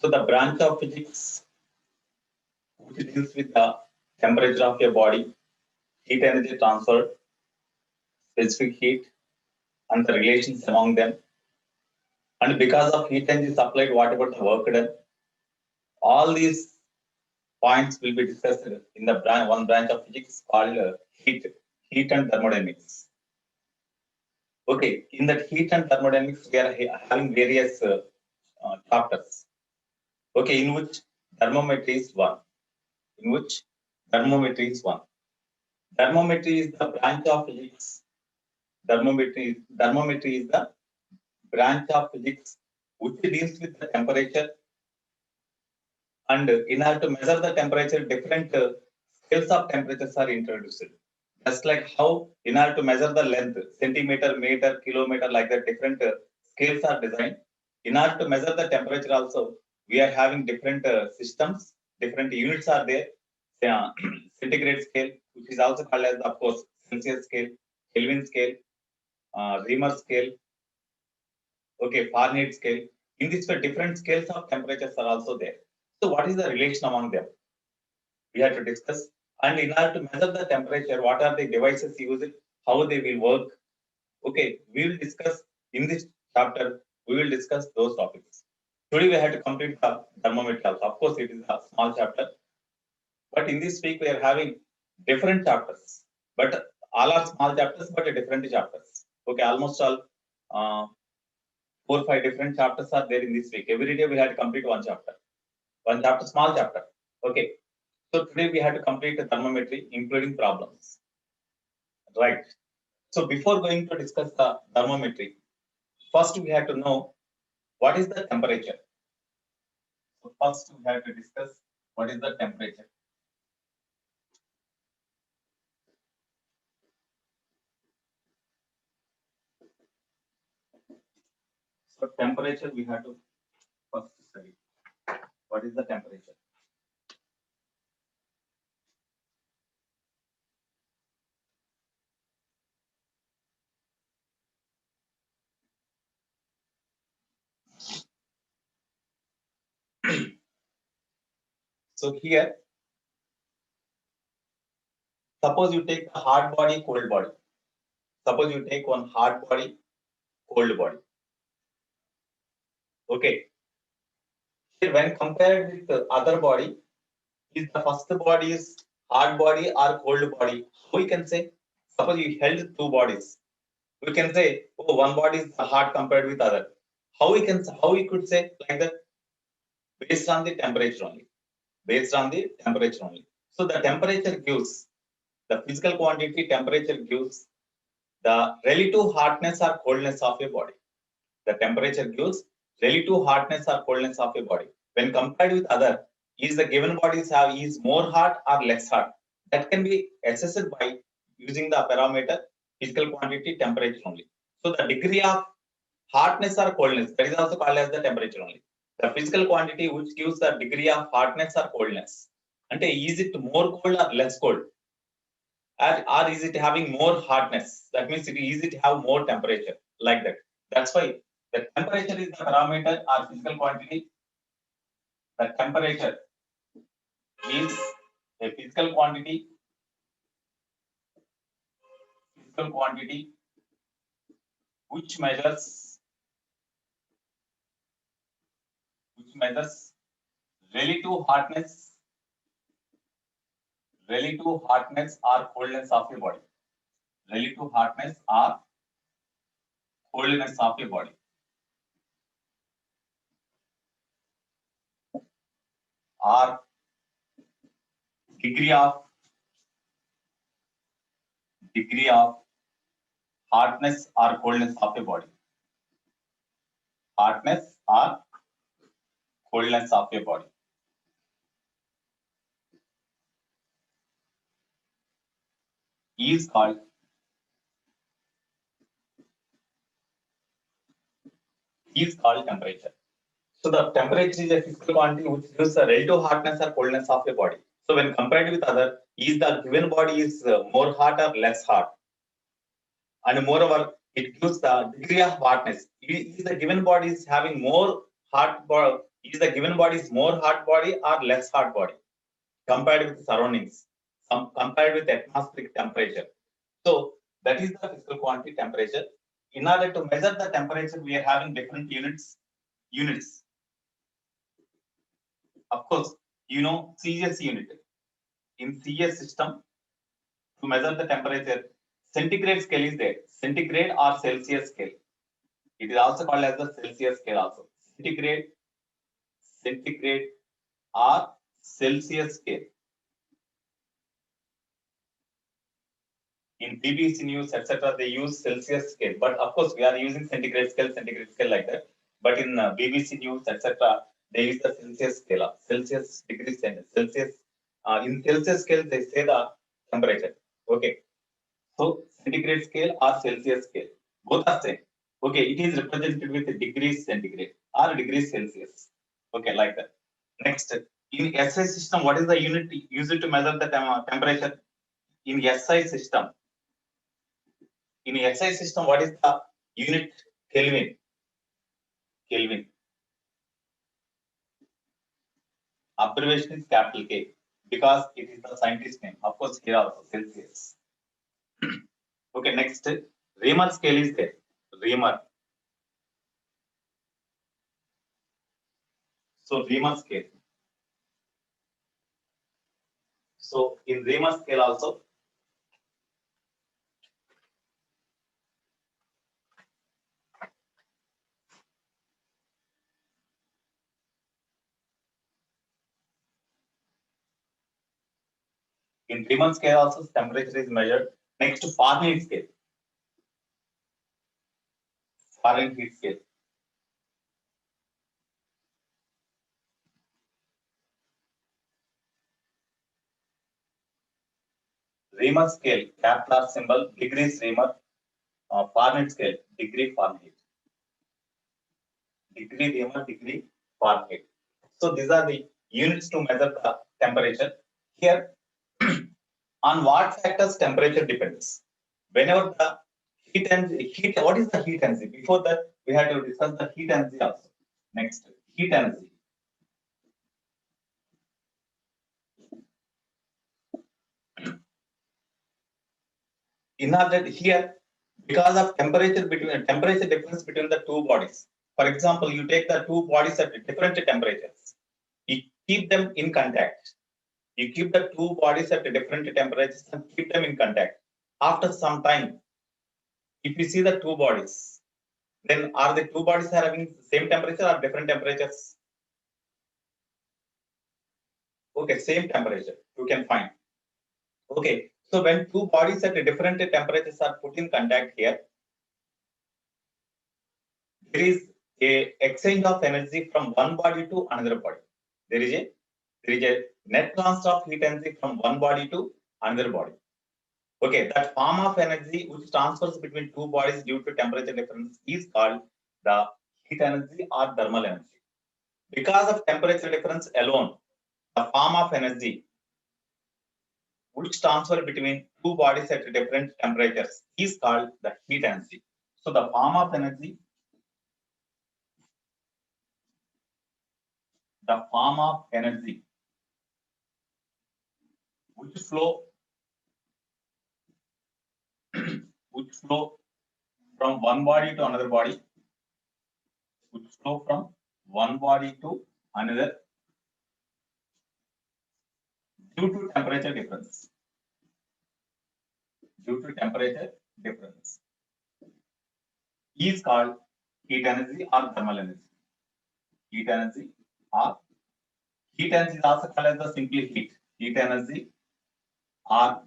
So the branch of physics which deals with the temperature of your body, heat energy transfer, specific heat, and the relations among them. And because of heat energy supplied, what about the work done? All these points will be discussed in the one branch of physics called heat and thermodynamics. Okay, in that heat and thermodynamics, we are having various chapters. Okay, in which thermometry is one. In which thermometry is one. Thermometry is the branch of physics. Thermometry is the branch of physics which deals with the temperature. And in order to measure the temperature, different scales of temperatures are introduced. Just like how in order to measure the length, centimeter, meter, kilometer, like that, different scales are designed. In order to measure the temperature also, we are having different systems, different units are there. Centigrade scale, which is also called as, of course, Celsius scale, Kelvin scale, Reamer scale, okay, Fahrenheit scale. In this way, different scales of temperatures are also there. So what is the relation among them? We have to discuss. And in order to measure the temperature, what are the devices used, how they will work. Okay, we will discuss in this chapter, we will discuss those topics. Today we have to complete the thermometer. Of course, it is a small chapter. But in this week, we are having different chapters. But all are small chapters, but different chapters. Okay, almost all 4 or 5 different chapters are there in this week. Every day we have to complete one chapter. One chapter, small chapter. Okay. So today we have to complete the thermometry, including problems. Right. So before going to discuss the thermometry, first we have to know what is the temperature. So first we have to discuss what is the temperature. So temperature we have to first study. What is the temperature? So here, suppose you take a hard body, cold body. Suppose you take one hard body, cold body. Okay. Here, when compared with the other body, is the first body is hard body or cold body? How we can say? Suppose you held two bodies, we can say, oh, one body is hard compared with other. How we could say like that? Based on the temperature only. Based on the temperature only. So the temperature gives the physical quantity. Temperature gives the relative hardness or coldness of a body. The temperature gives relative hardness or coldness of a body. When compared with other, is the given bodies is more hot or less hot? That can be assessed by using the parameter physical quantity, temperature only. So the degree of hardness or coldness, that is also called as the temperature only. The physical quantity which gives the degree of hardness or coldness. And is it more cold or less cold? Or is it having more hardness? That means is it have more temperature, like that. That's why the temperature is the parameter or physical quantity. The temperature is a physical quantity which measures relative hardness or coldness of a body. Relative hardness or coldness of a body. Or degree of hardness or coldness of a body. Hardness or coldness of a body. Is called temperature. So the temperature is a physical quantity which gives the relative hardness or coldness of a body. So when compared with other, is the given body is more hot or less hot? And moreover, it gives the degree of hardness. Is the given body is having more hot body, is the given body is more hot body or less hot body compared with surroundings, compared with atmospheric temperature. So that is the physical quantity temperature. In order to measure the temperature, we are having different units. Of course, you know CS unit. In CS system, to measure the temperature, centigrade scale is there. Centigrade or Celsius scale. It is also called as the Celsius scale also. Centigrade or Celsius scale. In BBC News, etc., they use Celsius scale. But of course, we are using centigrade scale like that. But in BBC News, etc., they use the Celsius scale, Celsius degrees Celsius. In Celsius scale, they say the temperature. Okay. So centigrade scale or Celsius scale, both are same. Okay, it is represented with degrees centigrade or degrees Celsius. Okay, like that. Next, in SI system, what is the unit used to measure the temperature? In SI system, what is the unit? Kelvin. Kelvin. Abbreviation is capital K because it is the scientist name. Of course, here also Celsius. Okay, next, Raymer scale is there. Raymer. So Raymer scale. So in Raymer scale also, temperature is measured. Next, Fahrenheit scale. Fahrenheit scale. Raymer scale, capital symbol, degrees Raymer. Fahrenheit scale, degree Fahrenheit. Degree Raymer, degree Fahrenheit. So these are the units to measure the temperature. Here, on what factors temperature depends? Whenever the heat, what is the heat energy? Before that, we had to discuss the heat energy also. Next, heat energy. In order here, because of temperature difference between the two bodies. For example, you take the two bodies at different temperatures. You keep them in contact. You keep the two bodies at different temperatures and keep them in contact. After some time, if you see the two bodies, then are the two bodies having the same temperature or different temperatures? Okay, same temperature you can find. Okay, so when two bodies at different temperatures are put in contact here, there is a exchange of energy from one body to another body. There is a net transfer of heat energy from one body to another body. Okay, that form of energy which transfers between two bodies due to temperature difference is called the heat energy or thermal energy. Because of temperature difference alone, the form of energy which transfer between two bodies at different temperatures is called the heat energy. So the form of energy, which flow from one body to another body, due to temperature difference. Is called heat energy or thermal energy. Heat energy is also called as the simply heat. Heat energy or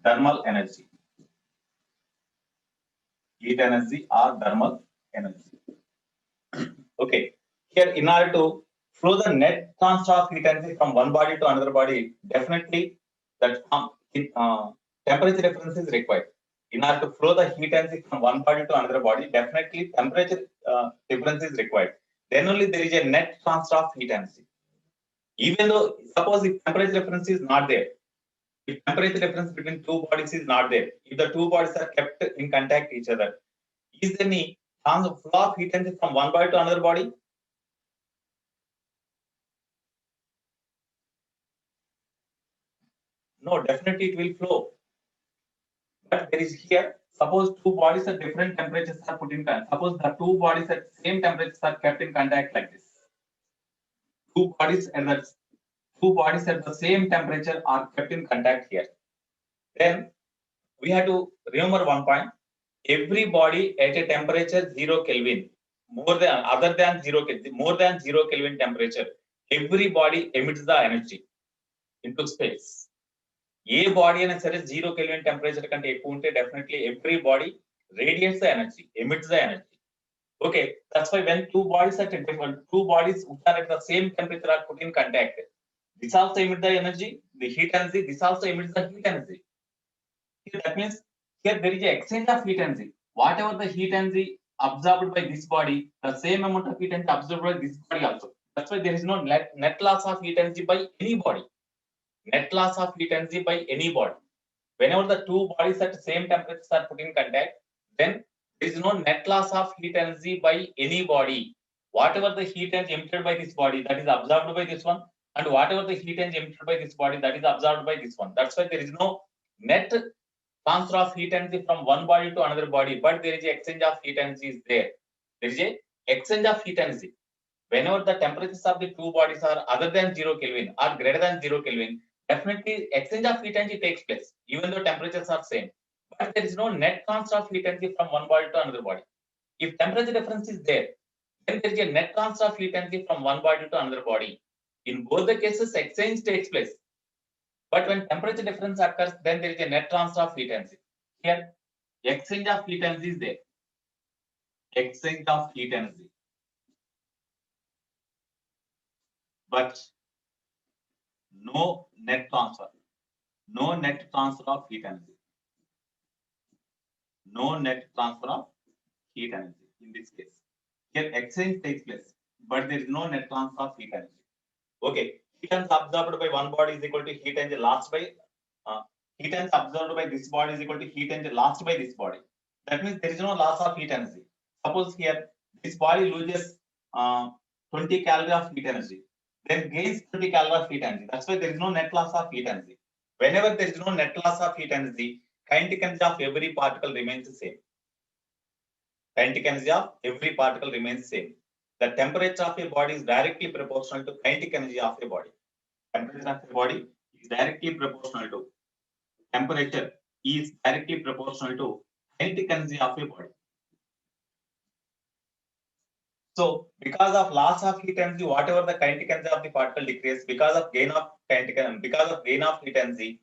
thermal energy. Heat energy or thermal energy. Okay. Here, in order to flow the net transfer of heat energy from one body to another body, definitely that temperature difference is required. In order to flow the heat energy from one body to another body, definitely temperature difference is required. Then only there is a net transfer of heat energy. Even though, suppose if temperature difference is not there, if temperature difference between two bodies is not there, if the two bodies are kept in contact each other, is there any flow of heat energy from one body to another body? No, definitely it will flow. But there is here, suppose two bodies at different temperatures are put in contact. Suppose the two bodies at same temperatures are kept in contact like this. Two bodies at the same temperature are kept in contact here. Then we have to remember one point. Every body at a temperature 0 Kelvin, more than 0 Kelvin, more than 0 Kelvin temperature, every body emits the energy into space. A body అయినా సరే 0 kelvin temperature కంటే ఎక్కువ ఉంటే definitely every body radiates the energy, emits the energy. Okay, that's why when two bodies which are at the same temperature are put in contact, this also emits the energy, the heat energy, this also emits the heat energy. That means here there is an exchange of heat energy. Whatever the heat energy absorbed by this body, the same amount of heat energy absorbed by this body also. That's why there is no net loss of heat energy by any body. Net loss of heat energy by any body. Whenever the two bodies at the same temperature are put in contact, then there is no net loss of heat energy by any body. Whatever the heat energy emitted by this body, that is absorbed by this one, and whatever the heat energy emitted by this body, that is absorbed by this one. That's why there is no net transfer of heat energy from one body to another body, but there is an exchange of heat energy is there. There is a exchange of heat energy. Whenever the temperatures of the two bodies are other than 0 Kelvin or greater than 0 Kelvin, definitely exchange of heat energy takes place, even though temperatures are same. But there is no net transfer of heat energy from one body to another body. If temperature difference is there, then there is a net transfer of heat energy from one body to another body. In both the cases, exchange takes place. But when temperature difference occurs, then there is a net transfer of heat energy. Here, exchange of heat energy is there. Exchange of heat energy. But no net transfer. No net transfer of heat energy. No net transfer of heat energy in this case. Here exchange takes place, but there is no net transfer of heat energy. Okay, heat energy absorbed by one body is equal to heat energy lost by heat energy absorbed by this body is equal to heat energy lost by this body. That means there is no loss of heat energy. Suppose here this body loses 20 calories of heat energy, then gains 20 calories of heat energy. That's why there is no net loss of heat energy. Whenever there is no net loss of heat energy, kinetic energy of every particle remains the same. Kinetic energy of every particle remains same. The temperature of a body is directly proportional to kinetic energy of a body. Temperature of a body is directly proportional to temperature is directly proportional to kinetic energy of a body. So, because of loss of heat energy, whatever the kinetic energy of the particle decreases, because of gain of heat energy,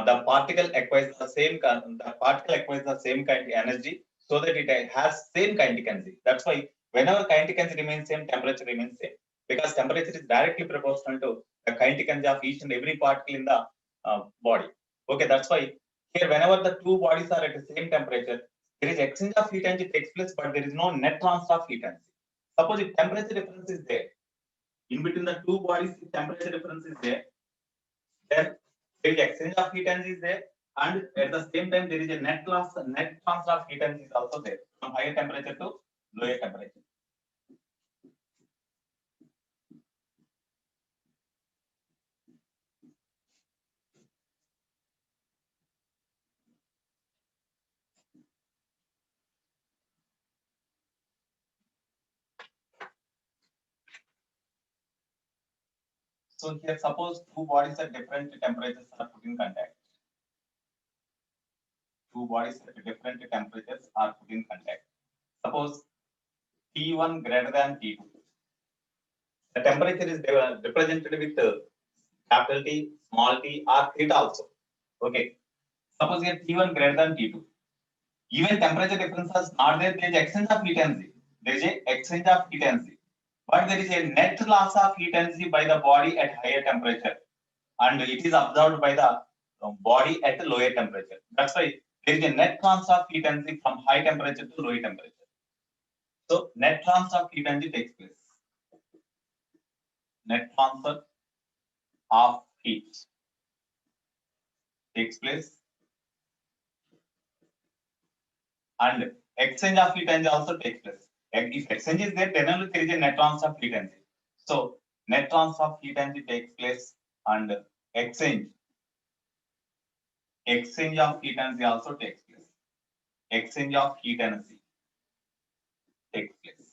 the particle acquires the same kind of energy, so that it has same kinetic energy. That's why whenever kinetic energy remains same, temperature remains same, because temperature is directly proportional to the kinetic energy of each and every particle in the body. Okay, that's why here whenever the two bodies are at the same temperature, there is exchange of heat energy takes place, but there is no net transfer of heat energy. Suppose if temperature difference is there, in between the two bodies, if temperature difference is there, then there is exchange of heat energy is there, and at the same time there is a net transfer of heat energy is also there from higher temperature to lower temperature. So here suppose two bodies at different temperatures are put in contact. Two bodies at different temperatures are put in contact. Suppose T1 greater than T2. The temperature is represented with capital T, small t, or theta also. Okay. Suppose here T1 greater than T2. Even temperature difference is not there, there is exchange of heat energy. There is a exchange of heat energy. But there is a net loss of heat energy by the body at higher temperature. And it is absorbed by the body at a lower temperature. That's why there is a net transfer of heat energy from high temperature to low temperature. So net transfer of heat energy takes place. Net transfer of heat takes place, and exchange of heat energy also takes place. If exchange is there, then only there is a net transfer of heat energy. So net transfer of heat energy takes place, and exchange exchange of heat energy also takes place. Exchange of heat energy takes place.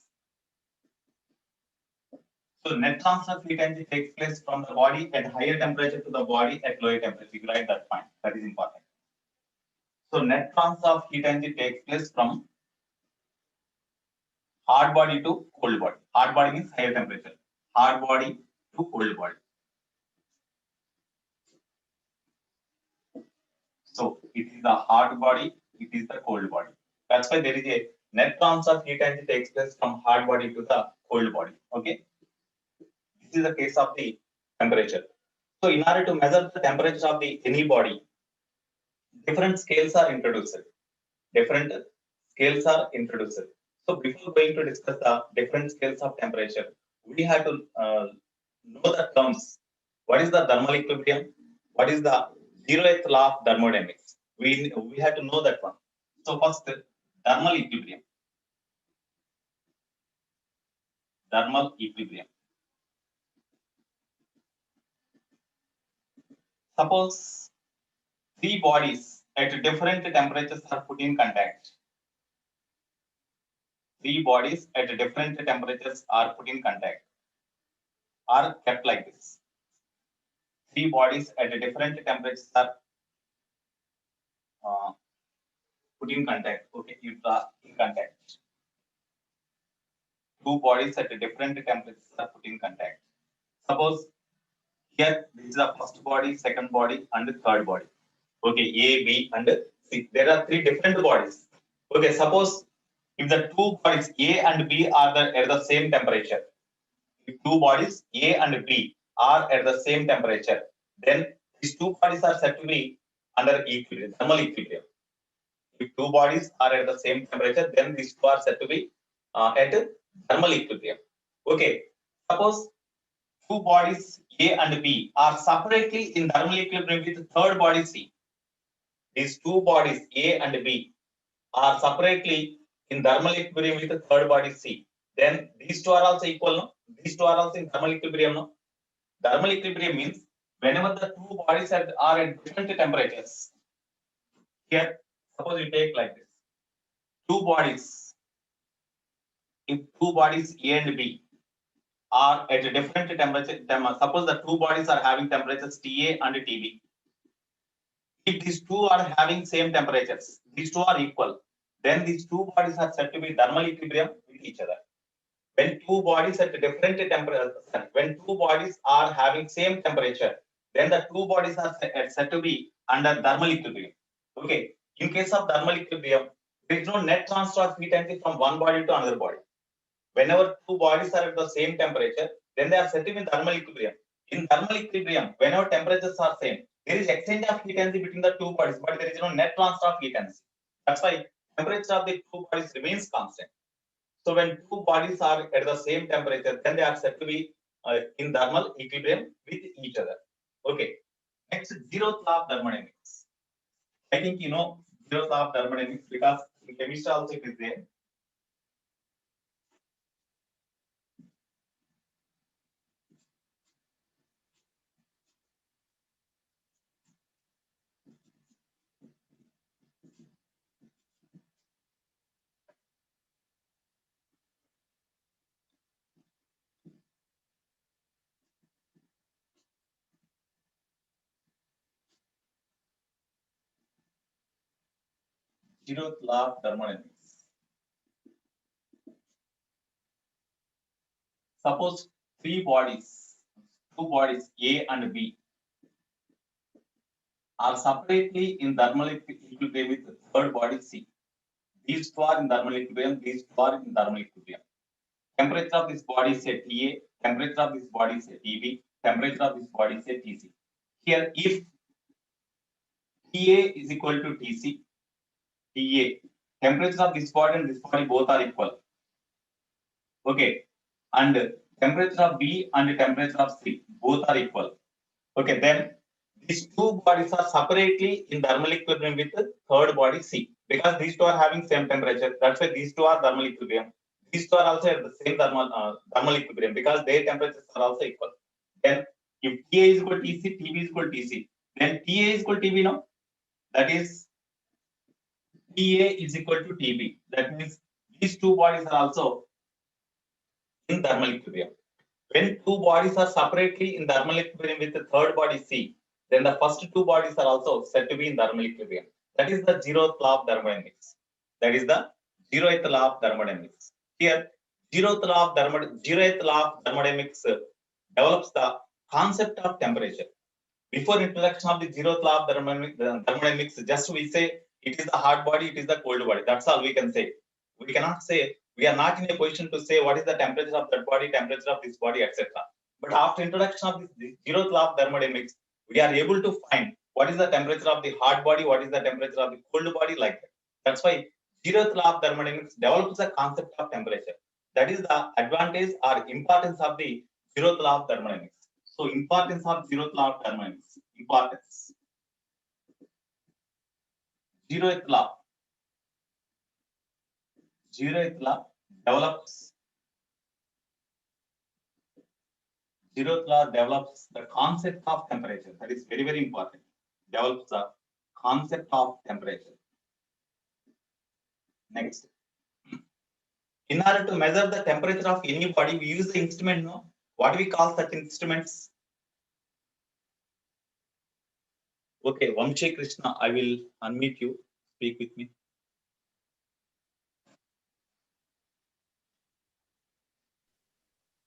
So net transfer of heat energy takes place from the body at higher temperature to the body at lower temperature. You write that point. That is important. So net transfer of heat energy takes place from hard body to cold body. Hard body means higher temperature. Hard body to cold body. So it is the hard body, it is the cold body. That's why there is a net transfer of heat energy takes place from hard body to the cold body. Okay. This is the case of the temperature. So in order to measure the temperature of the any body, different scales are introduced. Different scales are introduced. So before going to discuss the different scales of temperature, we have to know the terms. What is the thermal equilibrium? What is the zeroth law of thermodynamics? We have to know that one. So first, thermal equilibrium. Thermal equilibrium. Suppose three bodies at different temperatures are put in contact. Three bodies at different temperatures are put in contact, are kept like this. Three bodies at different temperatures are put in contact. Okay, you draw in contact. Two bodies at different temperatures are put in contact. Suppose here this is the first body, second body, and the third body. Okay, A, B, and C. There are three different bodies. Okay, suppose if the two bodies A and B are at the same temperature, if two bodies A and B are at the same temperature, then these two bodies are said to be under equilibrium, thermal equilibrium. If two bodies are at the same temperature, then these two are said to be at thermal equilibrium. Okay, suppose two bodies A and B are separately in thermal equilibrium with third body C. These two bodies A and B are separately in thermal equilibrium with the third body C. Then these two are also equal, no? These two are also in thermal equilibrium, no? Thermal equilibrium means whenever the two bodies are at different temperatures. Here, suppose you take like this. Two bodies, if two bodies A and B are at a different temperature, suppose the two bodies are having temperatures TA and TB. If these two are having same temperatures, these two are equal, then these two bodies are said to be thermal equilibrium with each other. When two bodies at different temperature, when two bodies are having same temperature, then the two bodies are said to be under thermal equilibrium. Okay. In case of thermal equilibrium, there is no net transfer of heat energy from one body to another body. Whenever two bodies are at the same temperature, then they are set in thermal equilibrium. In thermal equilibrium, whenever temperatures are same, there is exchange of heat energy between the two bodies, but there is no net transfer of heat energy. That's why temperature of the two bodies remains constant. So when two bodies are at the same temperature, then they are said to be in thermal equilibrium with each other. Okay. Next, zeroth law of thermodynamics. I think you know zeroth law of thermodynamics because in chemistry also it is there. Zeroth law of thermodynamics. Suppose two bodies A and B are separately in thermal equilibrium with the third body C. These two are in thermal equilibrium, these two are in thermal equilibrium. Temperature of this body is at TA, temperature of this body is at TB, temperature of this body is at TC. Here, if TA is equal to TC, TA, temperature of this body and this body both are equal. Okay, and temperature of B and temperature of C both are equal. Okay, then these two bodies are separately in thermal equilibrium with the third body C because these two are having same temperature. That's why these two are thermal equilibrium. These two are also at the same thermal equilibrium because their temperatures are also equal. Then if TA is equal to TC, TB is equal to TC, then TA is equal to TB now. that is TA is equal to TB. That means these two bodies are also in thermal equilibrium. When two bodies are separately in thermal equilibrium with the third body C, then the first two bodies are also said to be in thermal equilibrium. That is the zeroth law of thermodynamics. That is the zeroth law of thermodynamics. Here, zeroth law of thermodynamics develops the concept of temperature. Before introduction of the zeroth law of thermodynamics, just we say it is the hot body, it is the cold body. That's all we can say. We cannot say, we are not in a position to say what is the temperature of that body, temperature of this body, etc. But after introduction of this zeroth law of thermodynamics, we are able to find what is the temperature of the hot body, what is the temperature of the cold body, like that. That's why zeroth law of thermodynamics develops the concept of temperature. That is the advantage or importance of the zeroth law of thermodynamics. So importance of zeroth law of thermodynamics. Importance. Zeroth law. Zeroth law develops. Zeroth law develops the concept of temperature. That is very, very important. Develops the concept of temperature. Next. In order to measure the temperature of any body, we use the instrument, no? What do we call such instruments? Okay, Vamshi Krishna, I will unmute you. Speak with me.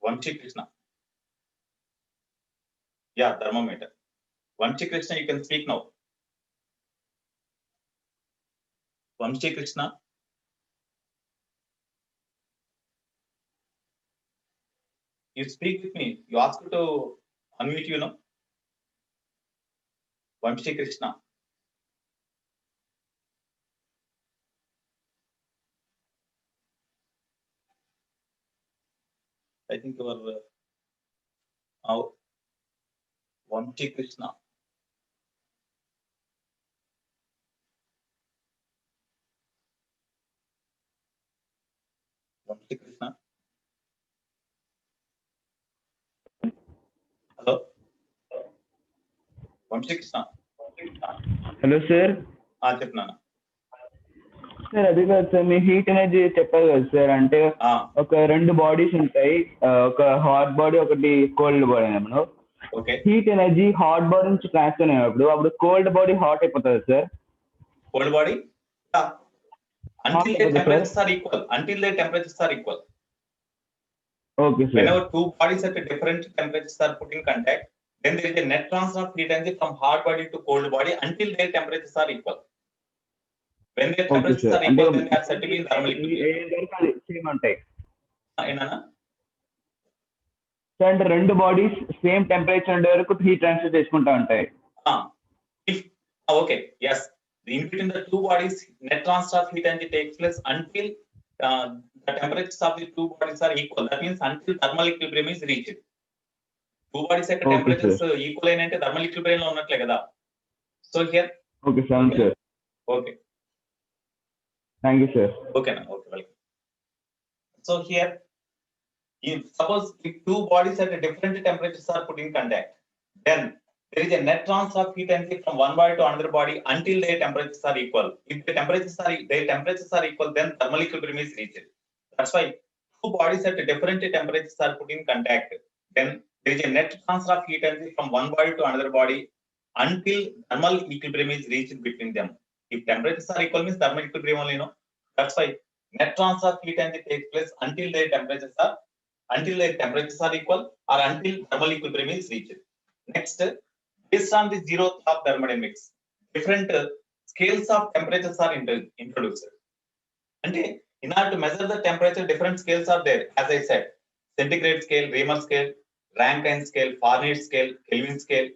Vamshi Krishna. Yeah, thermometer. Vamshi Krishna, you can speak now. Vamshi Krishna. You speak with me. You ask to unmute, you know. Vamshi Krishna. I think our Vamshi Krishna. Vamshi Krishna. Hello. Vamshi Krishna. Hello sir చెప్పనా sir అది కాదు sir మీ heat energy చెప్పారు కదా sir అంటే ఒక రెండు bodies ఉంటాయి ఒక హాట్ బాడీ ఒకటి కోల్డ్ బాడీ అన్నప్పుడు హీట్ ఎనర్జీ హాట్ బాడీ నుంచి ట్రాన్స్ఫర్ అయినప్పుడు అప్పుడు కోల్డ్ బాడీ హాట్ అయిపోతుంది sir cold body until the temperatures are equal. Okay, sir. Whenever two bodies at different temperatures are put in contact, then there is a net transfer of heat energy from hot body to cold body until their temperatures are equal. When their temperatures are equal, then they are said to be in thermal equilibrium. అంటే రెండు bodies same temperature ఉండే వరకు heat transfer చేసుకుంటా ఉంటాయి. Okay, yes. In between the two bodies, net transfer of heat energy takes place until the temperatures of the two bodies are equal. That means until thermal equilibrium is reached. Two bodies at temperatures equal and thermal equilibrium lo unnatle kada. So here. Okay, sound sir. Okay. Thank you, sir. Okay, na. Okay, welcome. So here, suppose if two bodies at different temperatures are put in contact, then there is a net transfer of heat energy from one body to another body until their temperatures are equal. If their temperatures are equal, then thermal equilibrium is reached. That's why two bodies at different temperatures are put in contact. Then there is a net transfer of heat energy from one body to another body until thermal equilibrium is reached between them. If temperatures are equal, means thermal equilibrium only, no. That's why net transfer of heat energy takes place until their temperatures are equal or until thermal equilibrium is reached. Next, based on the zeroth law of thermodynamics, different scales of temperatures are introduced. And in order to measure the temperature, different scales are there. As I said, centigrade scale, Ramer scale, Rankine scale, Fahrenheit scale, Kelvin scale.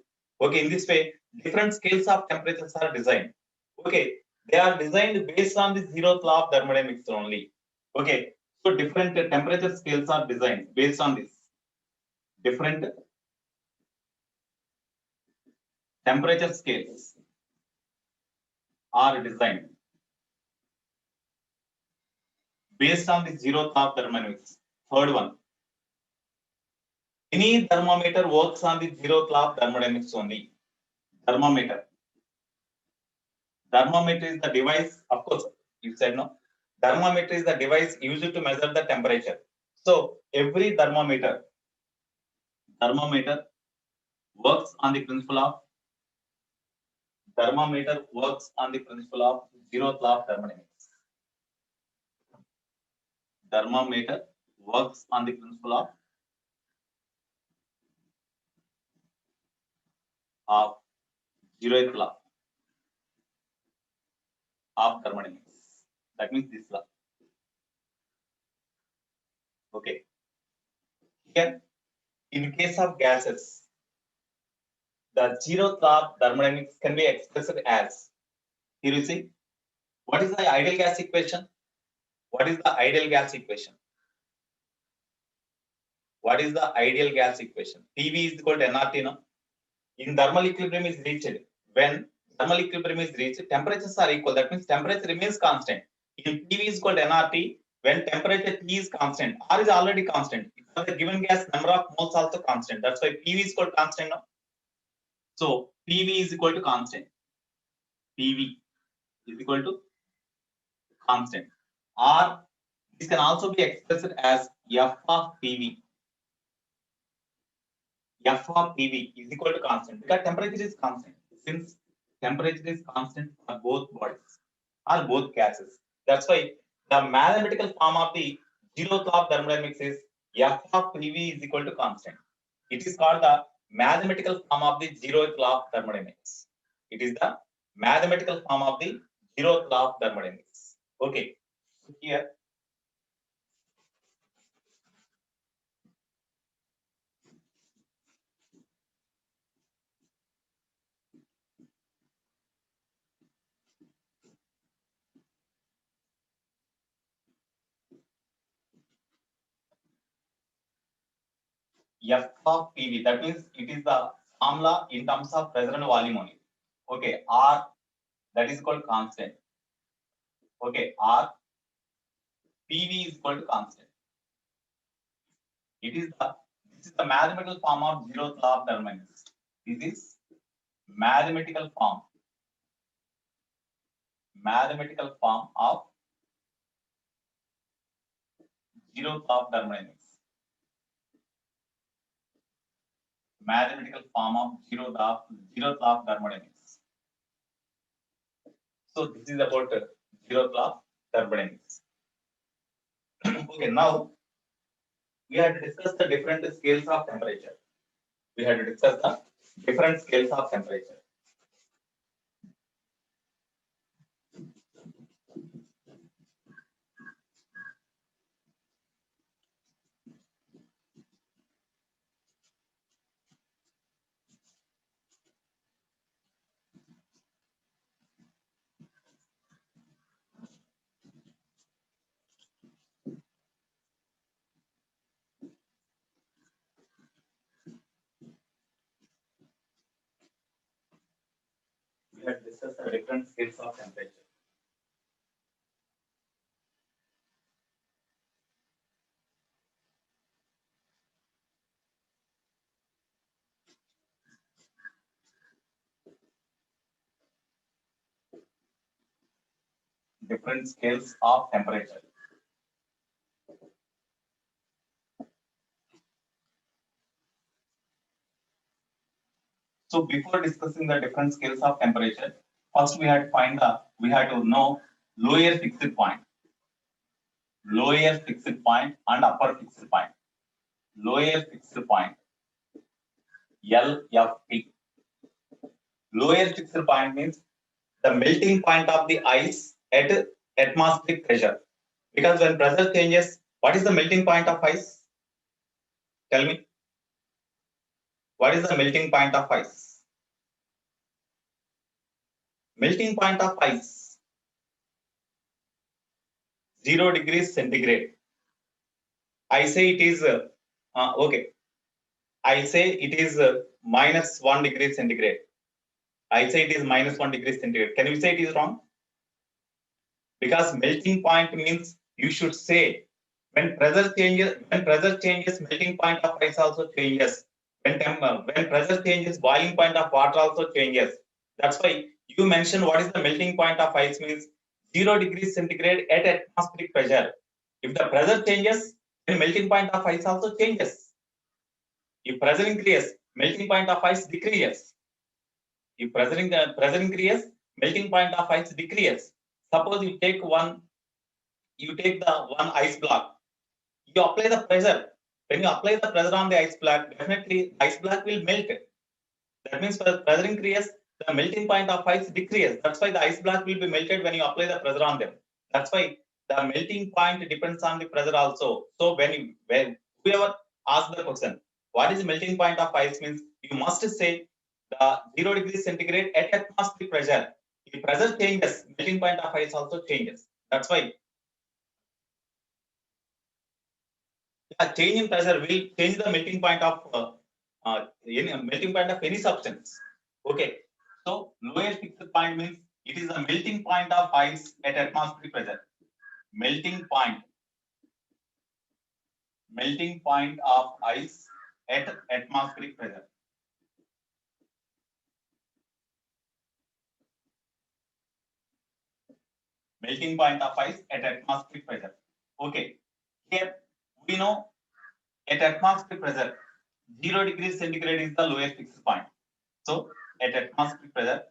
Okay, in this way, different scales of temperatures are designed. Okay, they are designed based on the zeroth law of thermodynamics only. Okay, so different temperature scales are designed based on this. Different temperature scales are designed based on the zeroth law of thermodynamics. Third one, any thermometer works on the zeroth law of thermodynamics only. Thermometer Thermometer is the device, of course, you said no. Thermometer is the device used to measure the temperature. So every thermometer works on the principle of zeroth law of thermodynamics. Thermometer works on the principle of zeroth law of thermodynamics. That means this law. Okay. Here, in case of gases, the zeroth law of thermodynamics can be expressed as, here you see, what is the ideal gas equation? What is the ideal gas equation? What is the ideal gas equation? PV is equal to nRT, no? In thermal equilibrium is reached. When thermal equilibrium is reached, temperatures are equal. That means temperature remains constant. In PV is equal to nRT, when temperature T is constant, R is already constant. For the given gas, number of moles also constant. That's why PV is equal to constant, no? So PV is equal to constant. PV is equal to constant. Or this can also be expressed as F of PV. F of PV is equal to constant because temperature is constant. Since temperature is constant for both bodies or both gases, that's why the mathematical form of the zeroth law of thermodynamics is F of PV is equal to constant. It is called the mathematical form of the zeroth law of thermodynamics. It is the mathematical form of the zeroth law of thermodynamics. Okay, so here F of PV, that means it is the formula in terms of pressure and volume only. Okay, R, that is called constant. Okay, R, PV is equal to constant. This is the mathematical form of zeroth law of thermodynamics. This is mathematical form of zeroth law of thermodynamics. Mathematical form of zeroth law of thermodynamics. So this is about zeroth law of thermodynamics. Okay, now we had to discuss the different scales of temperature. Different scales of temperature. We had discussed the different scales of temperature. Different scales of temperature. So before discussing the different scales of temperature, first we had to know lower fixed point and upper fixed point. Lower fixed point, LFP. Lower fixed point means the melting point of the ice at atmospheric pressure. Because when pressure changes, what is the melting point of ice? Tell me. What is the melting point of ice? Melting point of ice, 0 degrees centigrade. I say it is okay. I say it is minus 1 degree centigrade. I say it is minus 1 degree centigrade. Can you say it is wrong? Because melting point means you should say when pressure changes, melting point of ice also changes. When pressure changes, boiling point of water also changes. That's why You mentioned what is the melting point of ice means 0 degrees centigrade at atmospheric pressure. If the pressure changes, then melting point of ice also changes. If pressure increases, melting point of ice decreases. If pressure increases, melting point of ice decreases. Suppose you take the one ice block. You apply the pressure. When you apply the pressure on the ice block, definitely ice block will melt. That means for pressure increase, the melting point of ice decreases. That's why the ice block will be melted when you apply the pressure on them. That's why the melting point depends on the pressure also. So when whoever asks the question, what is the melting point of ice means, you must say the 0 degrees centigrade at atmospheric pressure. If pressure changes, melting point of ice also changes. That's why a change in pressure will change the melting point of any substance. Okay, so lowest fixed point means it is the melting point of ice at atmospheric pressure. Melting point of ice at atmospheric pressure. Melting point of ice at atmospheric pressure. Okay, here we know at atmospheric pressure 0 degrees centigrade is the lowest fixed point. So at atmospheric pressure,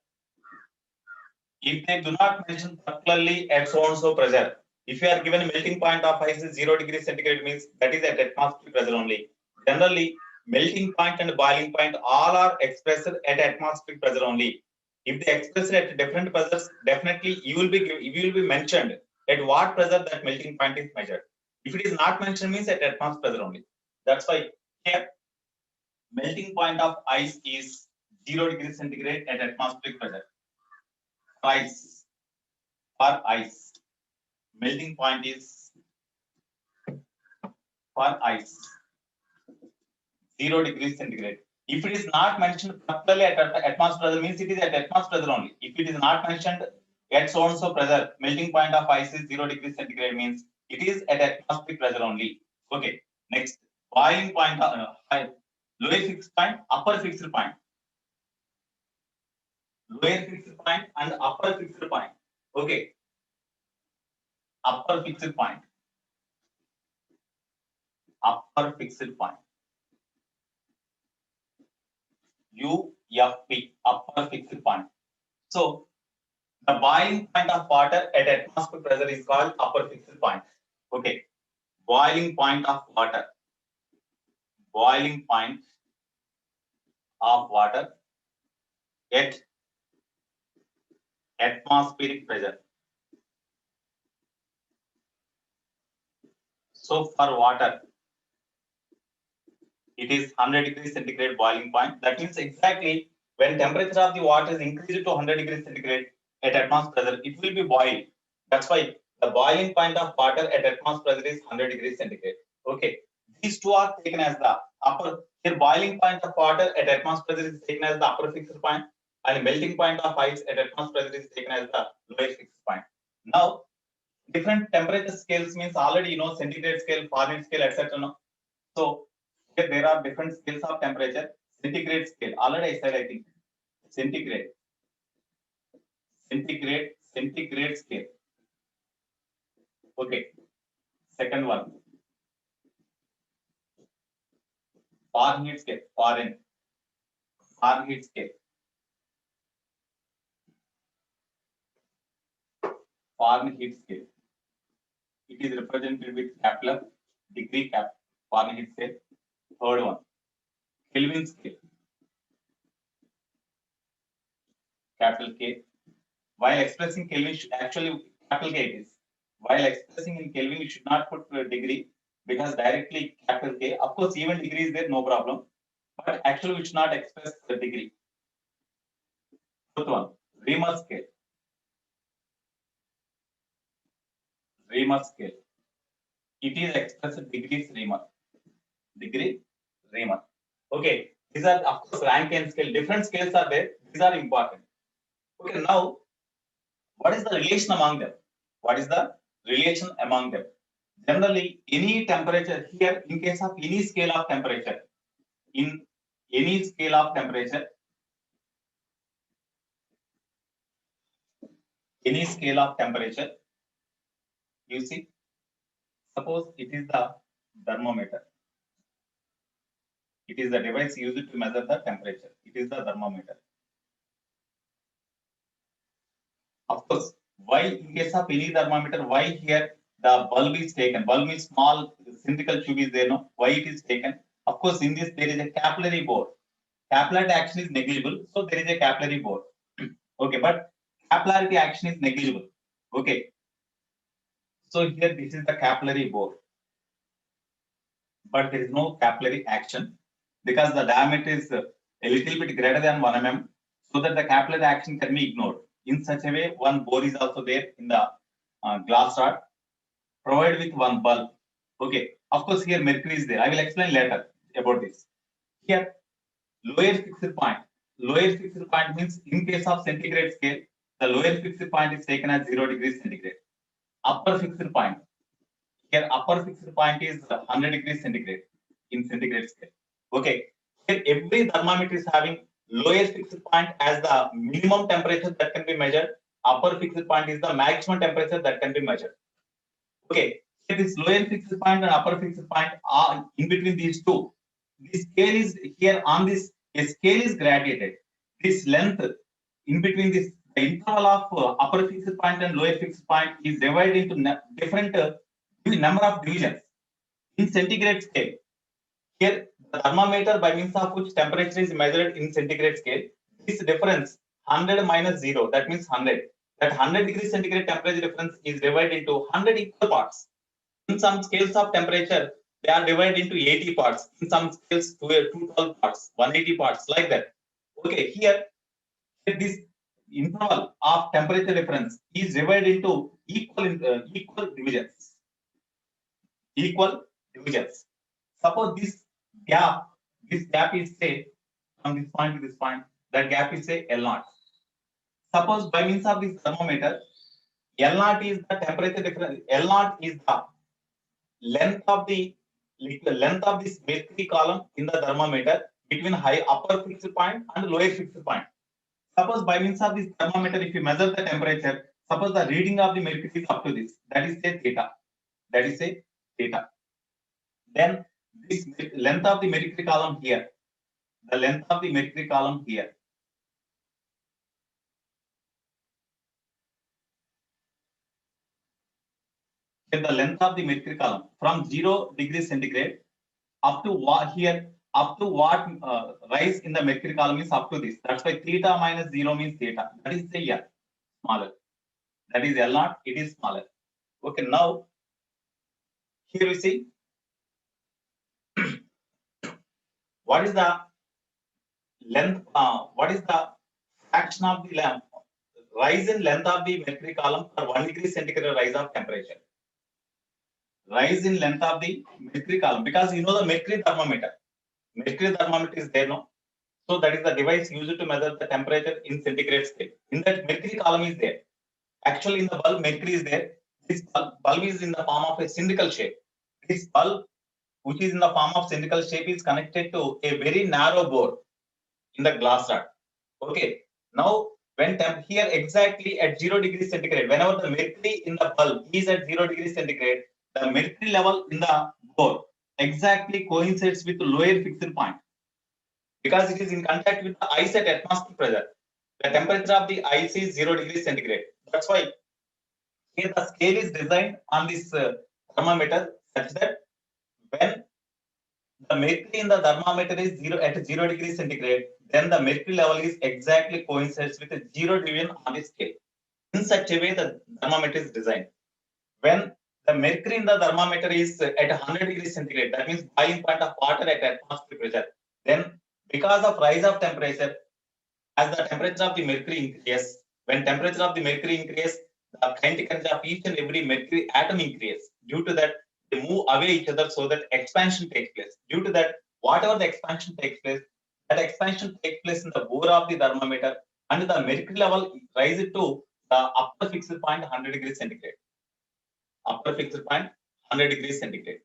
if they do not mention particularly at so and so pressure, if you are given a melting point of ice is 0 degrees centigrade means that is at atmospheric pressure only. Generally, melting point and boiling point all are expressed at atmospheric pressure only. If they express it at different pressures, definitely you will be mentioned at what pressure that melting point is measured. If it is not mentioned, means at atmospheric pressure only. That's why here melting point of ice is 0 degrees centigrade at atmospheric pressure. Ice for ice. Melting point is for ice 0 degrees centigrade. If it is not mentioned particularly at atmospheric pressure, means it is at atmospheric pressure only. If it is not mentioned at so and so pressure, melting point of ice is 0 degrees centigrade means it is at atmospheric pressure only. Okay. Next, boiling point of lower fixed point, upper fixed point. Lower fixed point and upper fixed point. Okay. Upper fixed point. Upper fixed point. UFP, upper fixed point. So the boiling point of water at atmospheric pressure is called upper fixed point. Okay. Boiling point of water. Boiling point of water at atmospheric pressure. So for water, it is 100 degrees centigrade boiling point. That means exactly when temperature of the water is increased to 100 degrees centigrade at atmospheric pressure, it will be boiled. That's why the boiling point of water at atmospheric pressure is 100 degrees centigrade. Okay. These two are taken as the upper. Here, boiling point of water at atmospheric pressure is taken as the upper fixed point, and melting point of ice at atmospheric pressure is taken as the lower fixed point. Now, different temperature scales means already you know centigrade scale, Fahrenheit scale, etc. No? So here there are different scales of temperature. Centigrade scale, already I said, I think centigrade scale. Okay. Second one, Fahrenheit scale, Fahrenheit scale. Fahrenheit scale. It is represented with capital degree cap, Fahrenheit scale. Third one, Kelvin scale, capital K. While expressing Kelvin, actually capital K it is. While expressing in Kelvin, you should not put degree because directly capital K. Of course, even degree is there, no problem. But actually, we should not express the degree. Fourth one, Reaumur scale. Reaumur scale. It is expressed degrees Reaumur. Degree Reaumur. Okay, these are of course Rankine scale. Different scales are there. These are important. Okay, now what is the relation among them? What is the relation among them? Generally, any temperature here, in case of any scale of temperature, in any scale of temperature, any scale of temperature, you see, suppose it is the thermometer. It is the device used to measure the temperature. It is the thermometer. Of course, why in case of any thermometer, why here the bulb is taken? Bulb is small cylindrical tube is there, no? Why it is taken? Of course, in this there is a capillary bore. Capillary action is negligible, so there is a capillary bore. Okay, but capillarity action is negligible. Okay, so here this is the capillary bore, but there is no capillary action because the diameter is a little bit greater than 1 mm, so that the capillary action can be ignored. In such a way, one bore is also there in the glass rod, provided with one bulb. Okay, of course, here mercury is there. I will explain later about this. Here, lower fixed point. Lower fixed point means in case of centigrade scale, the lower fixed point is taken as 0 degrees centigrade. Upper fixed point. Here, upper fixed point is 100 degrees centigrade in centigrade scale. Okay, here every thermometer is having lower fixed point as the minimum temperature that can be measured. Upper fixed point is the maximum temperature that can be measured. Okay, so this lower fixed point and upper fixed point are in between these two. The scale is here on this, a scale is gradated. This length in between this, the interval of upper fixed point and lower fixed point is divided into different number of divisions in centigrade scale. Here, the thermometer by means of which temperature is measured in centigrade scale, this difference 100 minus 0, that means 100. That 100 degrees centigrade temperature difference is divided into 100 equal parts. In some scales of temperature, they are divided into 80 parts. In some scales, 212 parts, 180 parts, like that. Okay, here this interval of temperature difference is divided into equal divisions. Equal divisions. Suppose this gap is say from this point to this point, that gap is say L0. Suppose by means of this thermometer, L0 is the temperature difference. L0 is the length of this mercury column in the thermometer between upper fixed point and lower fixed point. Suppose by means of this thermometer, if you measure the temperature, suppose the reading of the mercury is up to this, that is say theta. That is say theta. Then this length of the mercury column here, the length of the mercury column here. Then the length of the mercury column from 0 degrees centigrade up to what here, up to what rise in the mercury column is up to this. That's why theta minus 0 means theta. That is the L, smaller. That is L0, it is smaller. Okay, now here we see what is the length, what is the fraction of the rise in length of the mercury column for 1 degree centigrade rise of temperature. Rise in length of the mercury column, because you know the mercury thermometer. Mercury thermometer is there, no? So that is the device used to measure the temperature in centigrade scale. In that mercury column is there. Actually, in the bulb, mercury is there. This bulb is in the form of a cylindrical shape. This bulb, which is in the form of cylindrical shape, is connected to a very narrow bore in the glass rod. Okay. Now, when here exactly at 0 degrees centigrade, whenever the mercury in the bulb is at 0 degrees centigrade, the mercury level in the bore exactly coincides with the lower fixed point, because it is in contact with the ice at atmospheric pressure. The temperature of the ice is 0 degrees centigrade. That's why here the scale is designed on this thermometer such that when the mercury in the thermometer is 0 degrees centigrade, then the mercury level is exactly coincides with a 0 division on the scale. In such a way, the thermometer is designed. When the mercury in the thermometer is at 100 degrees centigrade, that means boiling point of water at atmospheric pressure, then because of rise of temperature, as the temperature of the mercury increases, when temperature of the mercury increases, the kinetic energy of each and every mercury atom increases. Due to that, they move away each other, so that expansion takes place. Due to that, whatever the expansion takes place, that expansion takes place in the bore of the thermometer, and the mercury level rises to the upper fixed point 100 degrees centigrade. Upper fixed point 100 degrees centigrade.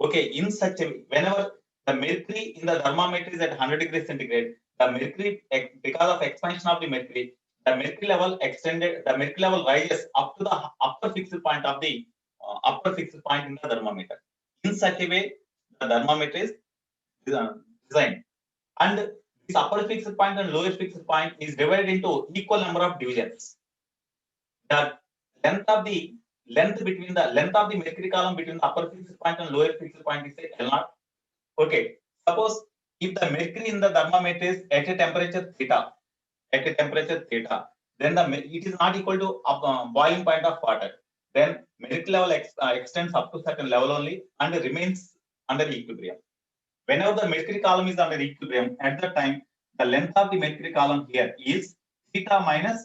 Okay, in such a way, whenever the mercury in the thermometer is at 100 degrees centigrade, the mercury, because of expansion of the mercury, the mercury level extended, the mercury level rises up to the upper fixed point of the upper fixed point in the thermometer. In such a way, the thermometer is designed, and this upper fixed point and lower fixed point is divided into equal number of divisions. The length of the mercury column between the upper fixed point and lower fixed point is L0. Okay, suppose if the mercury in the thermometer is at a temperature theta, then it is not equal to boiling point of water. Then mercury level extends up to certain level only and remains under equilibrium. Whenever the mercury column is under equilibrium, at that time the length of the mercury column here is theta minus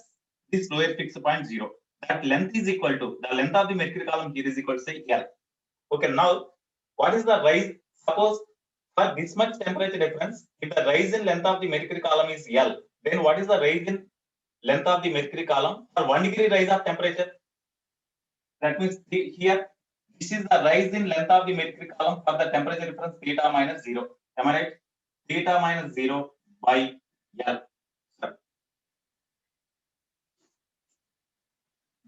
this lower fixed point 0. That length is equal to the length of the mercury column here is equal to say L. Okay, now what is the rise? Suppose for this much temperature difference, if the rise in length of the mercury column is L, then what is the rise in length of the mercury column for 1 degree rise of temperature? That means here this is the rise in length of the mercury column for the temperature difference theta minus 0. Am I right? Theta minus 0 by L.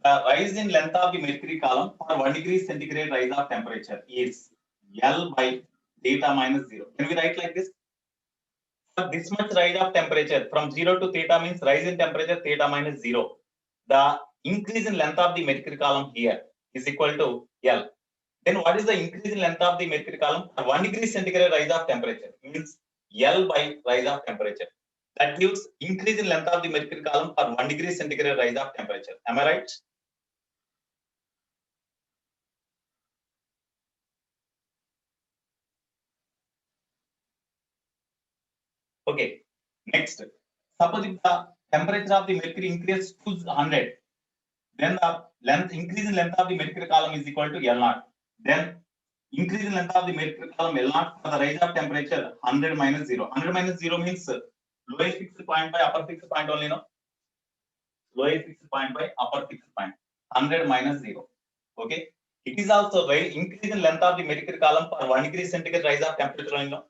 The rise in length of the mercury column for 1 degree centigrade rise of temperature is L by theta minus 0. Can we write like this? For this much rise of temperature from 0 to theta means rise in temperature theta minus 0. The increase in length of the mercury column here is equal to L. Then what is the increase in length of the mercury column for 1 degree centigrade rise of temperature? Means L by rise of temperature. That gives increase in length of the mercury column for 1 degree centigrade rise of temperature. Am I right? Okay. Next, suppose if the temperature of the mercury increases to 100, then the increase in length of the mercury column is equal to L0. Then increase in length of the mercury column L0 for the rise of temperature 100 minus 0. 100 minus 0 means lower fixed point by upper fixed point only, no? Lower fixed point by upper fixed point. 100 minus 0. Okay. It is also increase in length of the mercury column for 1 degree centigrade rise of temperature only, no?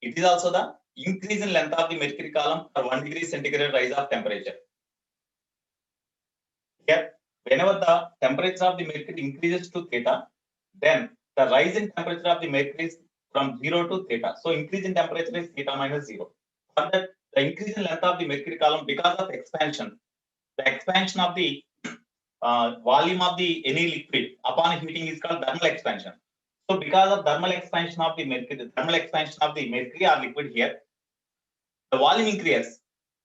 It is also the increase in length of the mercury column for 1 degree centigrade rise of temperature. Here, whenever the temperature of the mercury increases to theta, then the rise in temperature of the mercury is from 0 to theta. So increase in temperature is theta minus 0. For that, the increase in length of the mercury column because of expansion, the expansion of the volume of the any liquid upon heating is called thermal expansion. So because of thermal expansion of the mercury or liquid here, the volume increases.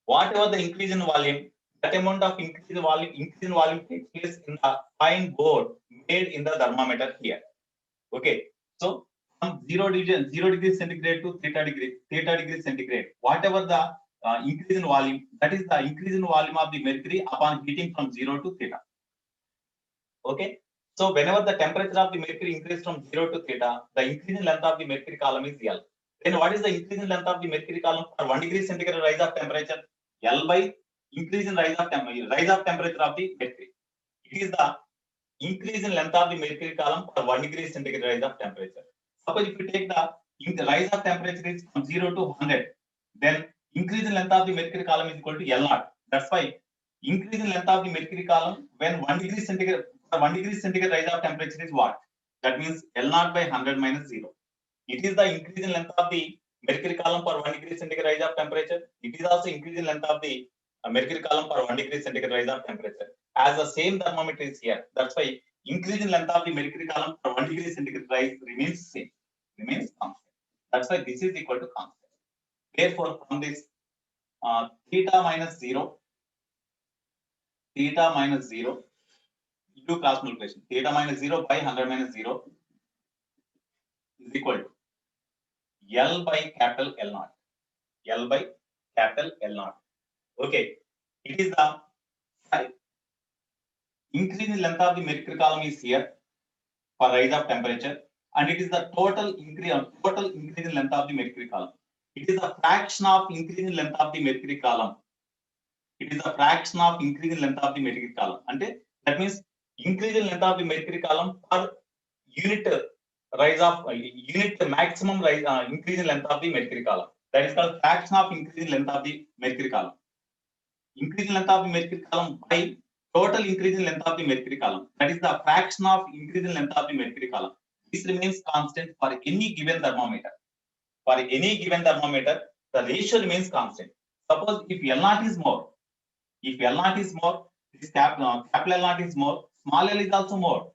Whatever the increase in volume, that amount of increase in volume takes place in the fine bore made in the thermometer here. Okay, so from 0 degree centigrade to theta degree centigrade, whatever the increase in volume, that is the increase in volume of the mercury upon heating from 0 to theta. Okay, so whenever the temperature of the mercury increases from 0 to theta, the increase in length of the mercury column is L. Then what is the increase in length of the mercury column for 1 degree centigrade rise of temperature? L by increase in rise of temperature of the mercury. It is the increase in length of the mercury column for 1 degree centigrade rise of temperature. Suppose if you take the rise of temperature is from 0 to 100, then increase in length of the mercury column is equal to L0. That's why increase in length of the mercury column when 1 degree centigrade rise of temperature is what? That means L0 by 100 minus 0. It is the increase in length of the mercury column for 1 degree centigrade rise of temperature. It is also increase in length of the mercury column for 1 degree centigrade rise of temperature. As the same thermometer is here, that's why increase in length of the mercury column for 1 degree centigrade rise remains same, remains constant. That's why this is equal to constant. Therefore, from this theta minus 0, you do cross multiplication. Theta minus 0 by 100 minus 0 is equal to L by capital L0. L by capital L0. Okay, it is the increase in length of the mercury column is here for rise of temperature, and it is the total increase in length of the mercury column. It is a fraction of increase in length of the mercury column. It is a fraction of increase in length of the mercury column. And that means increase in length of the mercury column per unit rise of unit maximum rise increase in length of the mercury column. That is called fraction of increase in length of the mercury column. increase in length of the mercury column by total increase in length of the mercury column. That is the fraction of increase in length of the mercury column. This remains constant for any given thermometer. For any given thermometer, the ratio remains constant. Suppose if L0 is more, this capital L0 is more, small l is also more.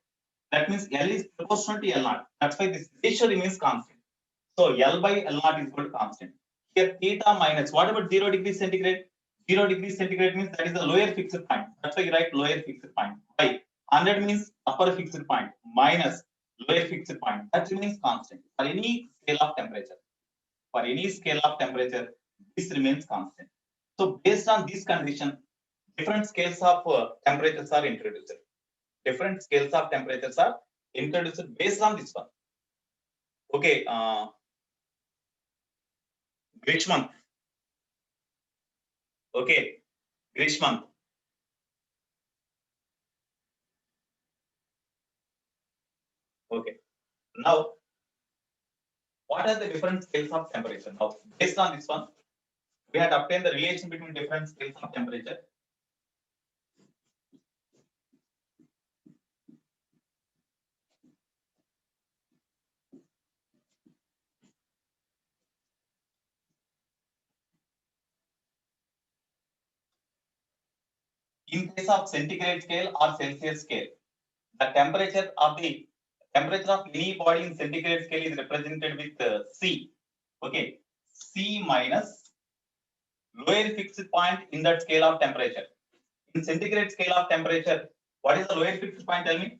That means L is proportional to L0. That's why this ratio remains constant. So L by L0 is equal to constant. Here theta minus, what about 0 degrees centigrade? 0 degrees centigrade means that is the lower fixed point. That's why you write lower fixed point. By 100 means upper fixed point minus lower fixed point. That remains constant for any scale of temperature. For any scale of temperature, this remains constant. So based on this condition, different scales of temperatures are introduced. Different scales of temperatures are introduced based on this one. Okay, which month? Okay, which month? Okay, now what are the different scales of temperature? Now, based on this one, we had obtained the relation between different scales of temperature. In case of centigrade scale or Celsius scale, the temperature of any body in centigrade scale is represented with C. Okay, C minus lower fixed point in that scale of temperature. In centigrade scale of temperature, what is the lower fixed point? Tell me.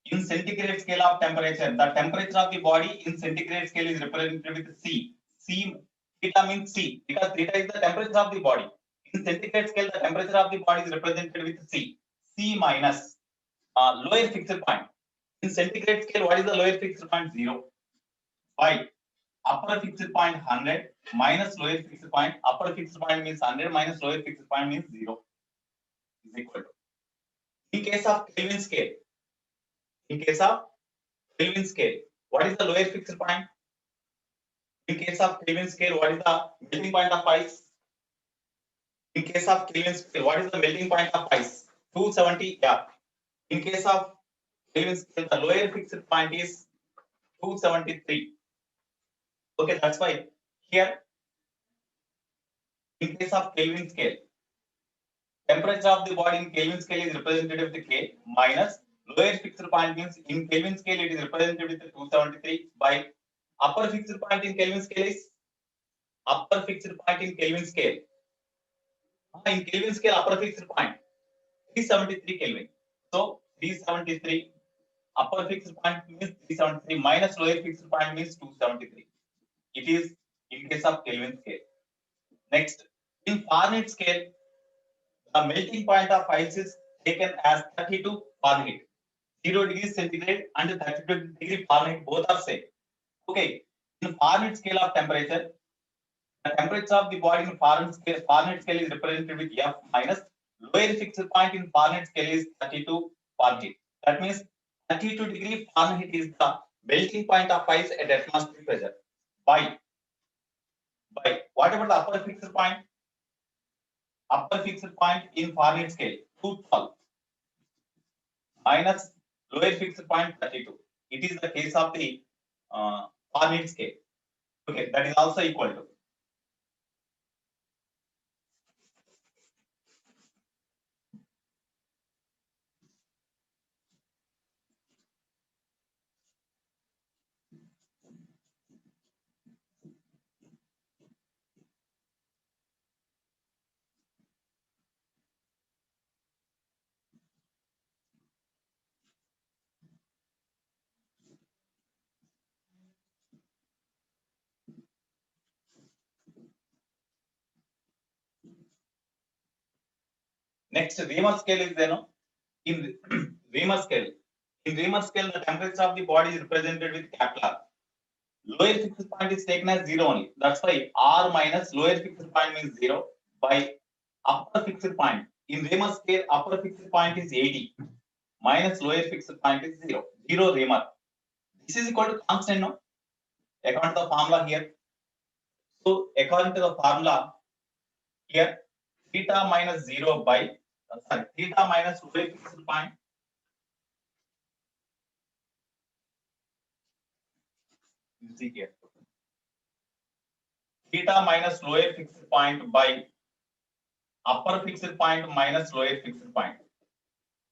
In centigrade scale of temperature, the temperature of the body in centigrade scale is represented with C. C, theta means C, because theta is the temperature of the body. In centigrade scale, the temperature of the body is represented with C. C minus lower fixed point. In centigrade scale, what is the lower fixed point? 0. By upper fixed point 100 minus lower fixed point. Upper fixed point means 100 minus lower fixed point means 0 is equal to. In case of Kelvin scale, what is the lower fixed point? In case of Kelvin scale, what is the melting point of ice? In case of Kelvin scale, what is the melting point of ice? 270. Yeah. In case of Kelvin scale, the lower fixed point is 273. Okay, that's why here, in case of Kelvin scale, temperature of the body in Kelvin scale is represented with K minus lower fixed point means in Kelvin scale it is represented with 273 by upper fixed point in Kelvin scale is upper fixed point in Kelvin scale. In Kelvin scale, upper fixed point 373 Kelvin. So 373 upper fixed point means 373 minus lower fixed point means 273. It is in case of Kelvin scale. Next, in Fahrenheit scale, the melting point of ice is taken as 32 Fahrenheit. 0 degrees centigrade and 32 degree Fahrenheit both are same. Okay, in Fahrenheit scale of temperature, the temperature of the body in Fahrenheit scale is represented with F minus lower fixed point in Fahrenheit scale is 32 Fahrenheit. That means 32 degree Fahrenheit is the melting point of ice at atmospheric pressure. By what about the upper fixed point? Upper fixed point in Fahrenheit scale 212 minus lower fixed point 32. It is the case of the Fahrenheit scale. Okay, that is also equal to. Next, Reaumur scale is there, no? In Reaumur scale, the temperature of the body is represented with capital R. Lower fixed point is taken as 0 only. That's why R minus lower fixed point means 0 by upper fixed point. In Reaumur scale, upper fixed point is 80 minus lower fixed point is 0. 0 Reaumur. This is equal to constant, no? According to the formula here. So according to the formula here, theta minus 0 by theta minus lower fixed point. You see here, theta minus lower fixed point by upper fixed point minus lower fixed point.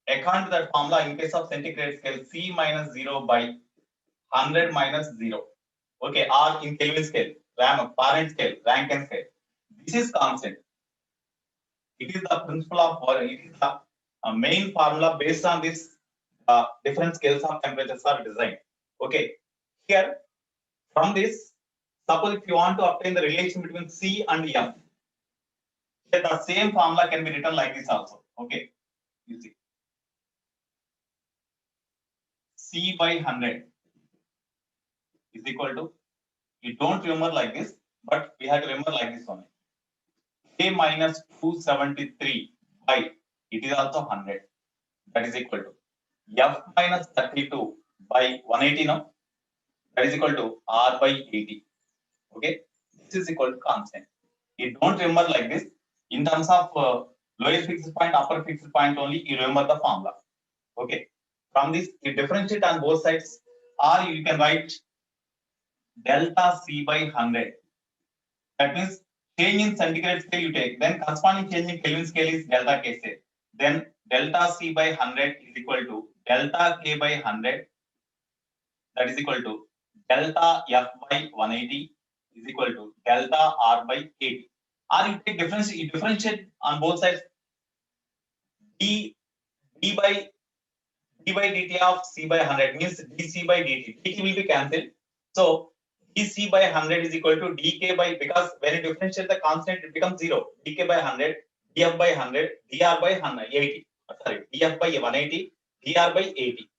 According to that formula, in case of centigrade scale, C minus 0 by 100 minus 0. Okay, or in Kelvin scale, Fahrenheit scale, Rankine scale. This is constant. It is the principle of, or it is the main formula based on this different scales of temperatures are designed. Okay, here from this, suppose if you want to obtain the relation between C and M, here the same formula can be written like this also. Okay, you see, C by 100 is equal to, you don't remember like this, but we have to remember like this only. K minus 273 by, it is also 100. That is equal to F minus 32 by 180 now. That is equal to R by 80. Okay, this is equal to constant. You don't remember like this. In terms of lower fixed point, upper fixed point only, you remember the formula. Okay, from this you differentiate on both sides, or you can write delta C by 100. That means change in centigrade scale you take, then corresponding change in Kelvin scale is delta K scale. Then delta C by 100 is equal to delta K by 100. That is equal to delta F by 180 is equal to delta R by 80. Or you take difference, you differentiate on both sides. D by dt of C by 100 means dC by dt. dt will be cancelled. So dC by 100 is equal to dk by, because when you differentiate the constant, it becomes 0. dk by 100, df by 100, dr by 180. Sorry, df by 180, dr by 80.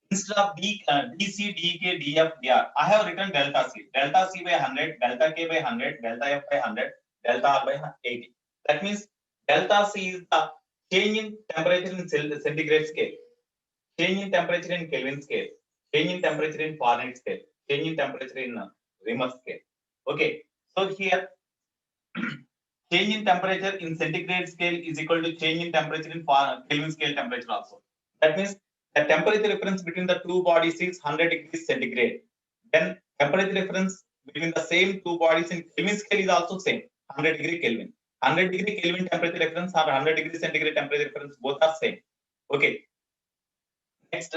Instead of dc, dk, df, dr, I have written delta c. Delta c by 100, delta k by 100, delta f by 100, delta r by 80. That means delta c is the change in temperature in centigrade scale, change in temperature in Kelvin scale, change in temperature in Fahrenheit scale, change in temperature in Reaumur scale. Okay, so here change in temperature in centigrade scale is equal to change in temperature in Kelvin scale temperature also. That means the temperature difference between the two bodies is 100 degrees centigrade. Then temperature difference between the same two bodies in Kelvin scale is also same, 100 degree Kelvin. 100 degree Kelvin temperature difference or 100 degree centigrade temperature difference, both are same. Okay. Next,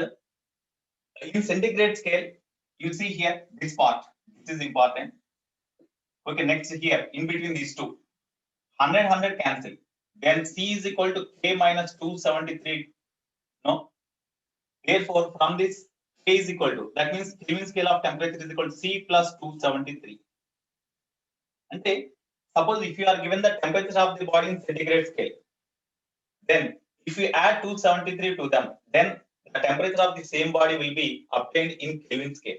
in centigrade scale, you see here this part. This is important. Okay, next here, in between these two, 100 cancel. Then C is equal to K minus 273. No. Therefore, from this, K is equal to, that means Kelvin scale of temperature is equal to C plus 273. And suppose if you are given the temperature of the body in centigrade scale, then if you add 273 to them, then the temperature of the same body will be obtained in Kelvin scale.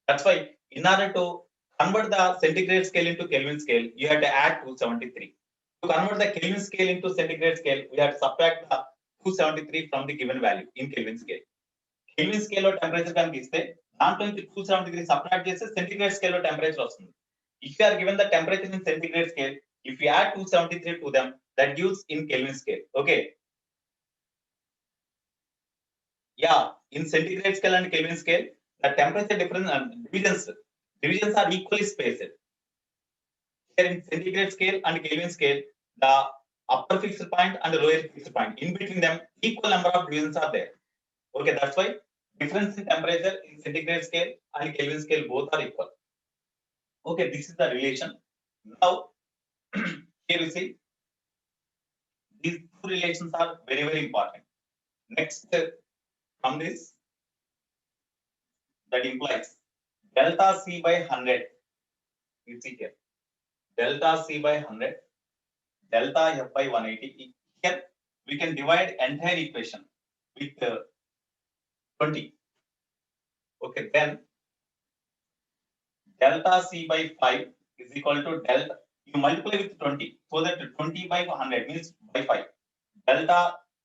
That's why in order to convert the centigrade scale into Kelvin scale, you have to add 273. To convert the Kelvin scale into centigrade scale, we have to subtract the 273 from the given value in Kelvin scale. Kelvin scale of temperature can be say, దాంట్లో నుంచి 273 subtract చేస్తే centigrade scale of temperature వస్తుంది. If you are given the temperature in centigrade scale, if you add 273 to them, that gives in Kelvin scale. Okay. Yeah, in centigrade scale and Kelvin scale, the temperature difference divisions are equally spaced. Here in centigrade scale and Kelvin scale, the upper fixed point and the lower fixed point, in between them, equal number of divisions are there. Okay, that's why difference in temperature in centigrade scale and Kelvin scale both are equal. Okay, this is the relation. Now, here you see, these two relations are very, very important. Next, from this, that implies delta C by 100. You see here, delta C by 100, delta F by 180. Here, we can divide entire equation with 20. Okay, then delta C by 5 is equal to delta, you multiply with 20, so that 20 by 100 means by 5. Delta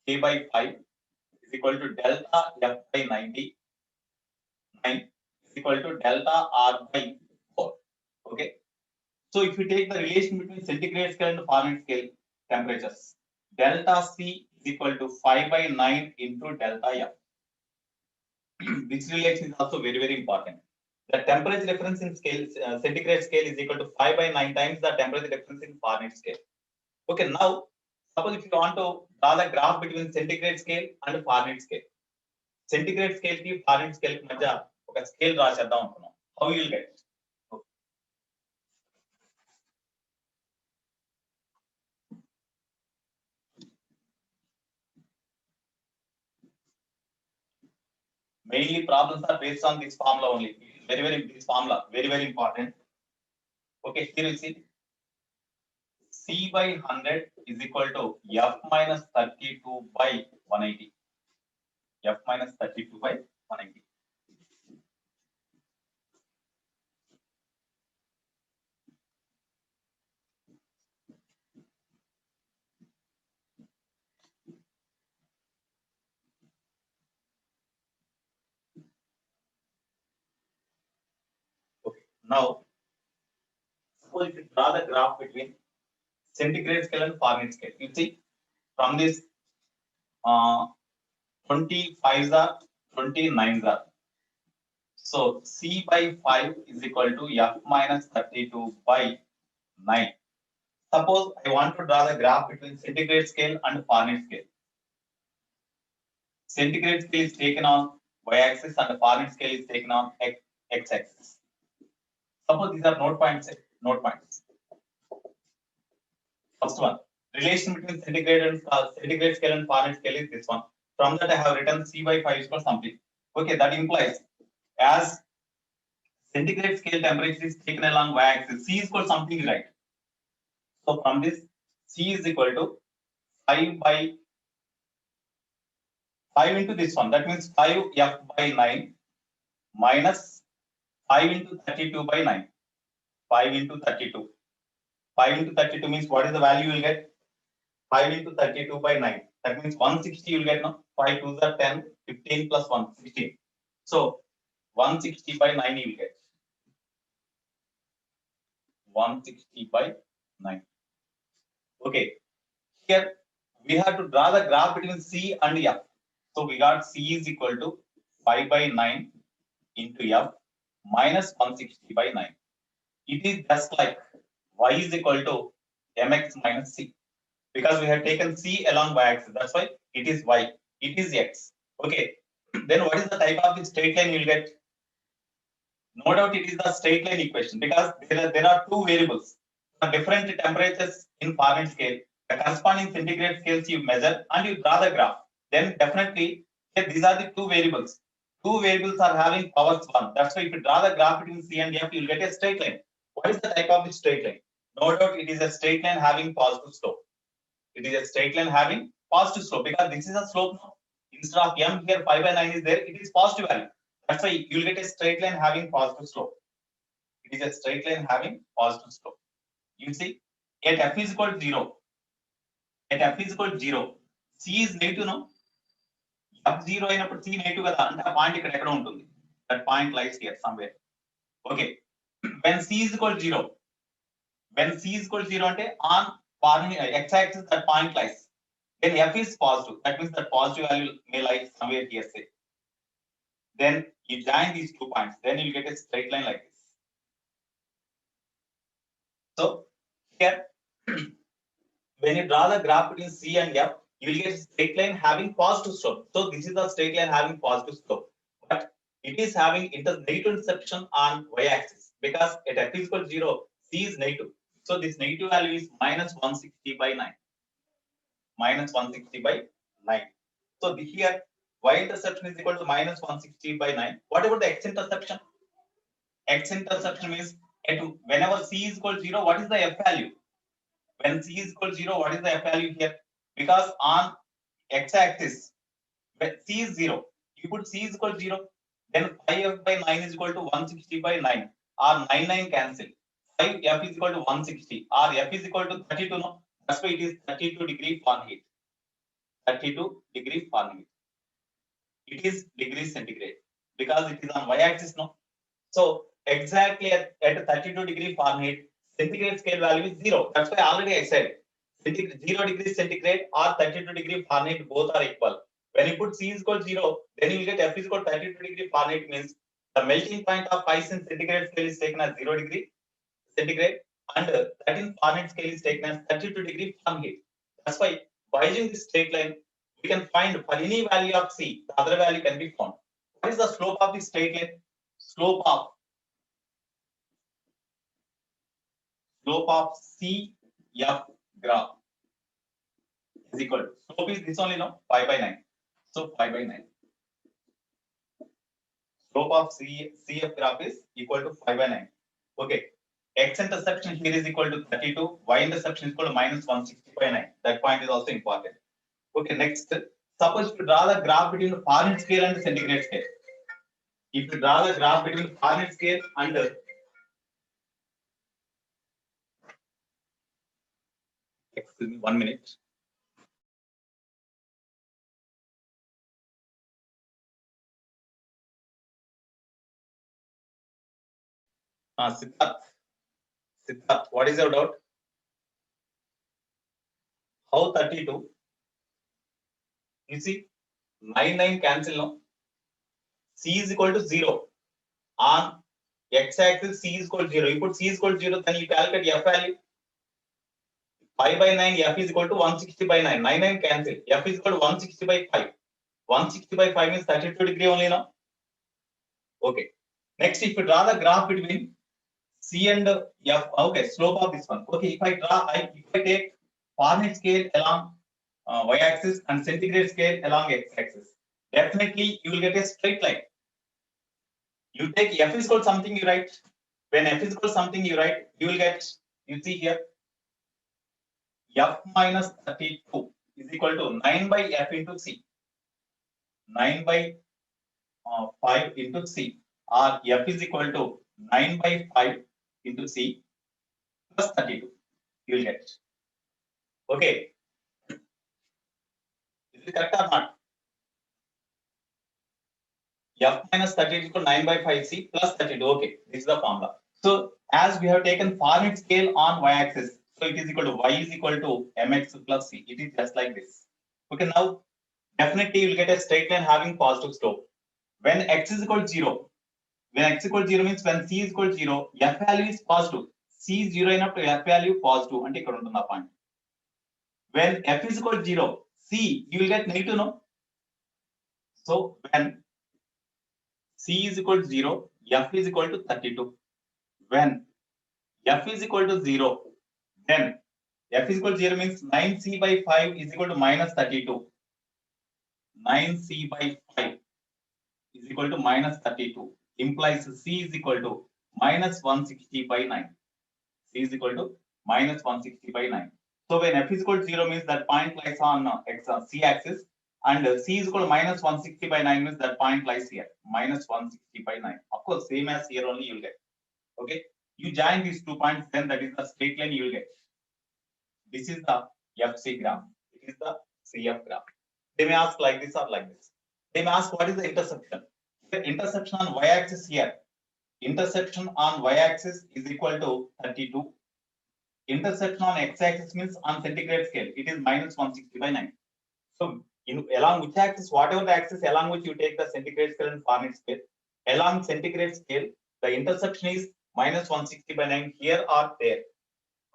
K by 5 is equal to delta F by 90. 9 is equal to delta R by 4. Okay. So if you take the relation between centigrade scale and Fahrenheit scale temperatures, delta C is equal to 5 by 9 into delta F. This relation is also very, very important. The temperature difference in scale, centigrade scale is equal to 5 by 9 times the temperature difference in Fahrenheit scale. Okay, now suppose if you want to draw the graph between centigrade scale and Fahrenheit scale. Centigrade scale ki Fahrenheit scale ki madhya oka scale draw cheddam anukunnam. How you will get it? Okay. Mainly problems are based on this formula only. This formula very, very important. Okay, here you see C by 100 is equal to F minus 32 by 180. F minus 32 by 180. Okay, now suppose if you draw the graph between centigrade scale and Fahrenheit scale, you see from this 25s are 29s are. So C by 5 is equal to F minus 32 by 9. Suppose I want to draw the graph between centigrade scale and Fahrenheit scale. Centigrade scale is taken on y-axis and Fahrenheit scale is taken on x-axis. Suppose these are node points. First one, relation between centigrade scale and Fahrenheit scale is this one. From that I have written C by 5 is for something. Okay, that implies as centigrade scale temperature is taken along y-axis, C is equal to something, right? So from this, C is equal to 5 by 5 into this one. That means 5 F by 9 minus 5 into 32 by 9. 5 into 32. 5 into 32 means what is the value you will get? 5 into 32 by 9. That means 160 you will get now. 5 2s are 10, 15 plus 1, 16. So 160 by 9 you will get. 160 by 9. Okay. Here we have to draw the graph between C and F. So we got C is equal to 5 by 9 into F minus 160 by 9. It is just like y is equal to mx minus c. Because we have taken C along y-axis. That's why it is y. It is x. Okay. Then what is the type of the straight line you will get? No doubt it is the straight line equation because there are two variables. Different temperatures in Fahrenheit scale. The corresponding centigrade scales you measure and you draw the graph. Then definitely these are the two variables. Two variables are having powers 1. That's why if you draw the graph between C and F, you will get a straight line. What is the type of the straight line? No doubt it is a straight line having positive slope. It is a straight line having positive slope because this is a slope now. Instead of m here 5 by 9 is there, it is positive value. That's why you will get a straight line having positive slope. It is a straight line having positive slope. You see, at f is equal to 0. At f is equal to 0, c is negative, no? F 0 అయినప్పుడు c negative కదా అంటే ఆ point ఇక్కడ ఎక్కడ ఉంటుంది. That point lies here somewhere. Okay. When c is equal to 0, when c is equal to 0 అంటే on x-axis that point lies. Then f is positive. That means that positive value may lie somewhere here, say. Then you join these 2 points. Then you get a straight line like this. So here, when you draw the graph between C and F, you will get a straight line having positive slope. So this is the straight line having positive slope. But it is having negative interception on y-axis because at f is equal to 0, C is negative. So this negative value is minus 160 by 9. Minus 160 by 9. So here y-interception is equal to minus 160 by 9. What about the x-interception? X-interception means whenever C is equal to 0, what is the f value? When C is equal to 0, what is the f value here? Because on x-axis, when C is 0, you put C is equal to 0, then 5f by 9 is equal to 160 by 9, or 9 cancel. 5f is equal to 160, or f is equal to 32, no? That's why it is 32 degree Fahrenheit. 32 degree Fahrenheit. It is degrees centigrade because it is on y-axis, no? So exactly at 32 degree Fahrenheit, centigrade scale value is 0. That's why already I said 0 degrees centigrade or 32 degree Fahrenheit both are equal. When you put C is equal to 0, then you will get F is equal to 32 degree Fahrenheit, means the melting point of 5 centigrade scale is taken as 0 degree centigrade and 13 Fahrenheit scale is taken as 32 degree Fahrenheit. That's why by using this straight line, we can find for any value of C, the other value can be found. What is the slope of this straight line? Slope of CF graph is equal to, slope is this only, no, 5 by 9. So 5 by 9. Slope of CF graph is equal to 5 by 9. Okay. X intersection here is equal to 32. Y intersection is equal to minus 160 by 9. That point is also important. Okay. Next, suppose if you draw the graph between the Fahrenheit scale and the centigrade scale. If you draw the graph between Fahrenheit scale and excuse me, 1 minute. Siddharth, what is your doubt? How 32? You see, 9 cancel, no? C is equal to 0. On x-axis, C is equal to 0. You put C is equal to 0, then you calculate F value. 5 by 9, F is equal to 160 by 9. 9 cancel. F is equal to 160 by 5. 160 by 5 means 32 degree only now. Okay. Next, if you draw the graph between C and F, okay, slope of this one. Okay, if I take Fahrenheit scale along y-axis and centigrade scale along x-axis, definitely you will get a straight line. You take F is equal to something, you write. When F is equal to something, you write, you will get, you see here, F minus 32 is equal to 9 by F into C. 9 by 5 into C, or F is equal to 9 by 5 into C plus 32. You will get. Okay. Is it correct or not? F minus 32 is equal to 9 by 5C plus 32. Okay. This is the formula. So, as we have taken Fahrenheit scale on y-axis, so it is equal to y is equal to mx plus c. It is just like this. Okay. Now, definitely you will get a straight line having positive slope. When x is equal to 0, when x is equal to 0 means when c is equal to 0, f value is positive. C is 0 enough to f value positive. Ante ikkada untundi point. When f is equal to 0, c you will get negative, no? So when c is equal to 0, f is equal to 32. When f is equal to 0, then f is equal to 0 means 9c by 5 is equal to minus 32. 9c by 5 is equal to minus 32. Implies c is equal to minus 160 by 9. C is equal to minus 160 by 9. So when f is equal to 0 means that point lies on c axis, and c is equal to minus 160 by 9 means that point lies here, minus 160 by 9. Of course, same as here only you will get. Okay. You join these 2 points, then that is the straight line you will get. This is the FC graph. It is the CF graph. They may ask like this or like this. They may ask what is the intersection. The intersection on y-axis here. Intersection on y-axis is equal to 32. Intersection on x-axis means on centigrade scale, it is minus 160 by 9. So, along which axis, whatever the axis along which you take the centigrade scale and Fahrenheit scale, along centigrade scale, the intersection is minus 160 by 9 here or there.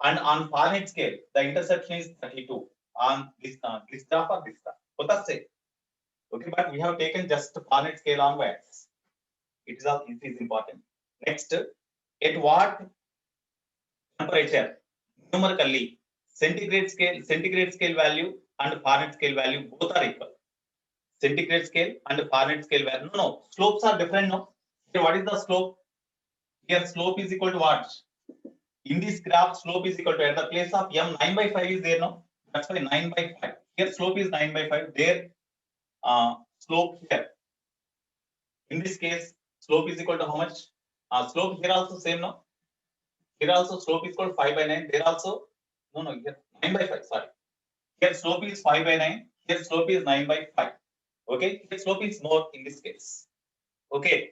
And on Fahrenheit scale, the intersection is 32 on this graph or this graph. So that's it. Okay, but we have taken just Fahrenheit scale on y-axis. It is important. Next, at what temperature numerically centigrade scale value and Fahrenheit scale value both are equal. Centigrade scale and Fahrenheit scale value. No, slopes are different. No. Here, what is the slope? Here, slope is equal to what? In this graph, slope is equal to, at the place of m, 9 by 5 is there. No, that's why 9 by 5. Here, slope is 9 by 5. There, slope here. In this case, slope is equal to how much? Slope here also same, no? Here also slope is equal to 5 by 9. There also, no, here 9 by 5, sorry. Here slope is 5 by 9. Here slope is 9 by 5. Okay, here slope is more in this case. Okay.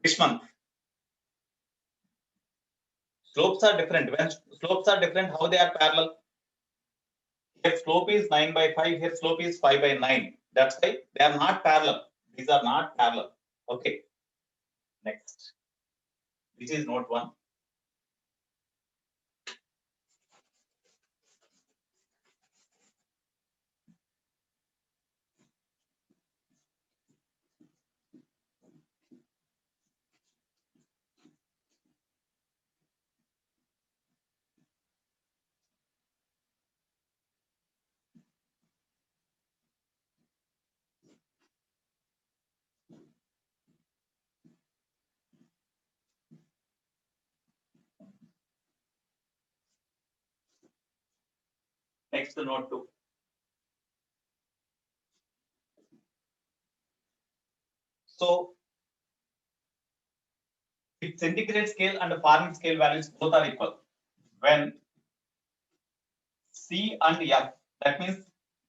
Which month? Slopes are different. When slopes are different, how they are parallel? Here slope is 9 by 5, here slope is 5 by 9. That's why they are not parallel. These are not parallel. Okay. Next. This is note 1. Next to note 2. So, if centigrade scale and Fahrenheit scale values both are equal, when C and F, that means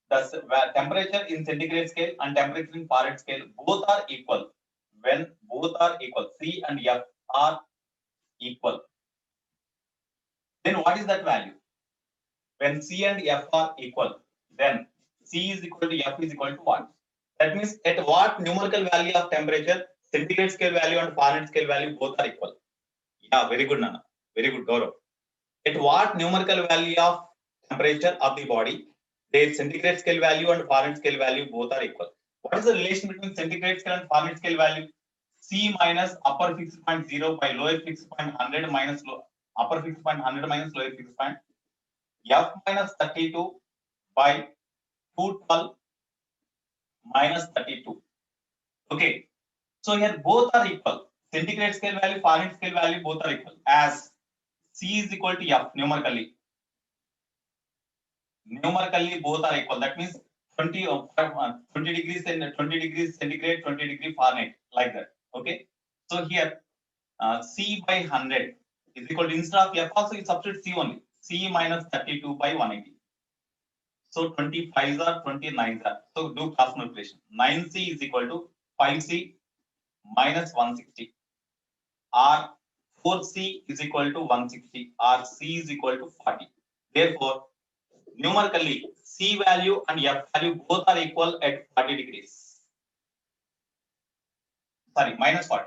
the temperature in centigrade scale and temperature in Fahrenheit scale both are equal. When both are equal, C and F are equal, then what is that value? When C and F are equal, then C is equal to F is equal to what? That means at what numerical value of temperature, centigrade scale value and Fahrenheit scale value both are equal. Yeah, very good, Nana. Very good, Gaurav. At what numerical value of temperature of the body, their centigrade scale value and Fahrenheit scale value both are equal. What is the relation between centigrade scale and Fahrenheit scale value? C minus upper fixed point 0 by lower fixed point 100 minus upper fixed point 100 minus lower fixed point. F minus 32 by 212 minus 32. Okay. So here both are equal. Centigrade scale value, Fahrenheit scale value both are equal, as C is equal to F numerically. Numerically both are equal. That means 20 degrees and 20 degrees centigrade, 20 degree Fahrenheit, like that. Okay. So here C by 100 is equal to, instead of F also you substitute C only. C minus 32 by 180. So 25s are 29s are. So do cross multiplication. 9C is equal to 5C minus 160. Or 4C is equal to 160. Or C is equal to 40. Therefore, numerically, C value and F value both are equal at 40 degrees. Sorry, minus 40.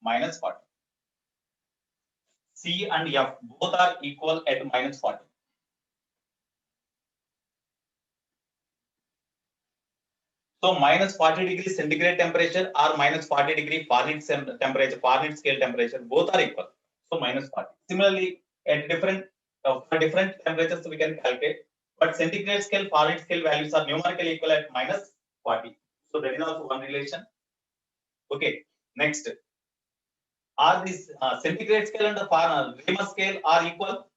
Minus 40. C and F both are equal at minus 40. So minus 40 degree centigrade temperature or minus 40 degree Fahrenheit temperature, Fahrenheit scale temperature, both are equal. So minus 40. Similarly, at different for different temperatures we can calculate, but centigrade scale, Fahrenheit scale values are numerically equal at minus 40. So that is also one relation. Okay. Next, are these centigrade scale and the Raman scale are equal?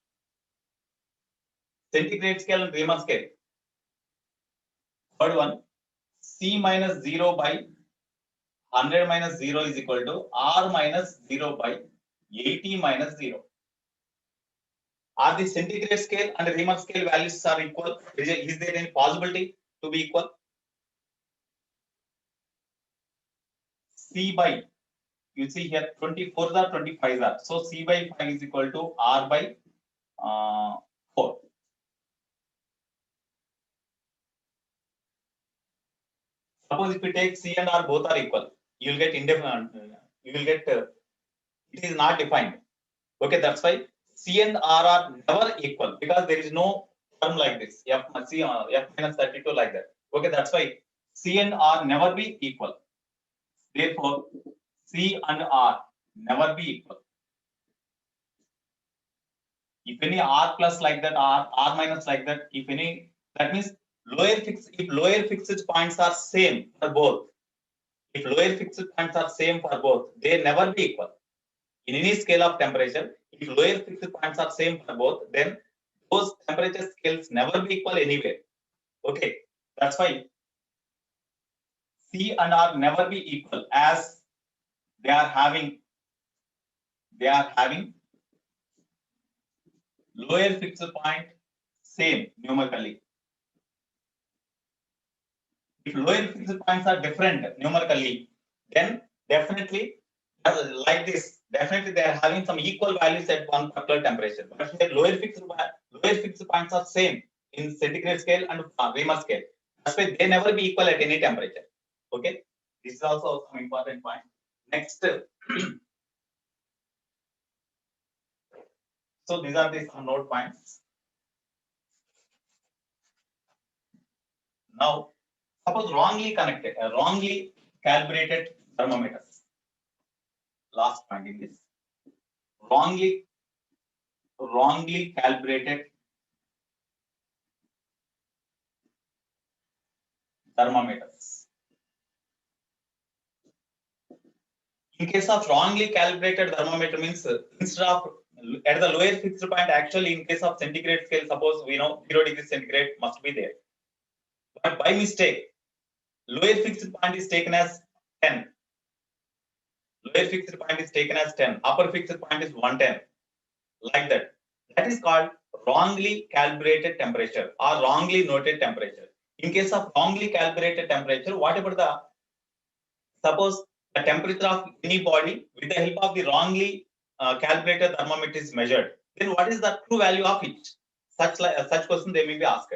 Centigrade scale and Raman scale. Third one, C minus 0 by 100 minus 0 is equal to R minus 0 by 80 minus 0. Are the centigrade scale and Raman scale values are equal? Is there any possibility to be equal? C by, you see here 24s are 25s are. So C by 5 is equal to R by 4. Suppose if we take C and R both are equal, you will get indefinite. You will get it is not defined. Okay, that's why C and R are never equal because there is no term like this. F minus 32 like that. Okay, that's why C and R never be equal. Therefore, C and R never be equal. If any R plus like that, R minus like that, if any, that means if lower fixed points are same for both, if lower fixed points are same for both, they never be equal. In any scale of temperature, if lower fixed points are same for both, then those temperature scales never be equal anywhere. Okay, that's why C and R never be equal, as they are having lower fixed point same numerically. If lower fixed points are different numerically, then definitely like this, definitely they are having some equal values at one particular temperature. But here lower fixed points are same in centigrade scale and Reaumur scale. That's why they never be equal at any temperature. Okay, this is also some important point. Next, so these are the some note points. Now, suppose wrongly calibrated thermometers. Last point in this. Wrongly calibrated thermometers. In case of wrongly calibrated thermometer means instead of at the lower fixed point, actually in case of centigrade scale, suppose we know 0 degrees centigrade must be there. But by mistake, lower fixed point is taken as 10. Lower fixed point is taken as 10. Upper fixed point is 110. Like that. That is called wrongly calibrated temperature or wrongly noted temperature. In case of wrongly calibrated temperature, whatever the suppose the temperature of any body with the help of the wrongly calibrated thermometer is measured, then what is the true value of it? Such question they may be asked.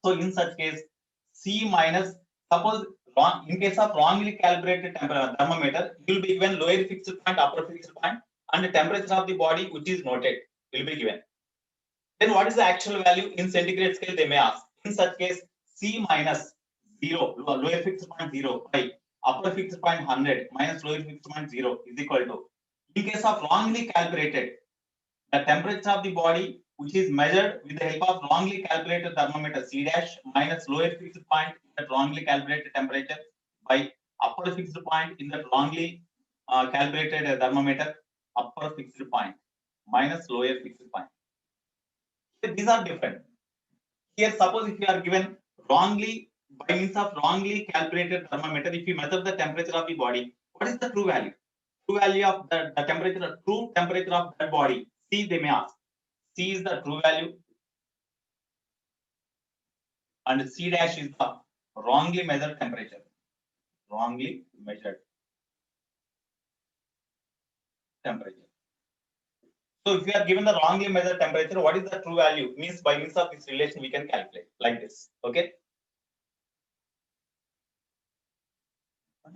So in such case, C minus, suppose in case of wrongly calibrated thermometer, you will be given lower fixed point, upper fixed point, and the temperature of the body which is noted will be given. Then what is the actual value in centigrade scale they may ask. In such case, C minus 0, lower fixed point 0 by upper fixed point 100 minus lower fixed point 0 is equal to, in case of wrongly calibrated, the temperature of the body which is measured with the help of wrongly calibrated thermometer C dash minus lower fixed point in that wrongly calibrated temperature by upper fixed point in that wrongly calibrated thermometer upper fixed point minus lower fixed point. These are different. Here, suppose if you are given wrongly, by means of wrongly calibrated thermometer, if you measure the temperature of the body, what is the true value? True value of the temperature, true temperature of that body. C, they may ask. C is the true value, and C dash is the wrongly measured temperature. Wrongly measured temperature. So if you are given the wrongly measured temperature, what is the true value? Means by means of this relation we can calculate like this. Okay.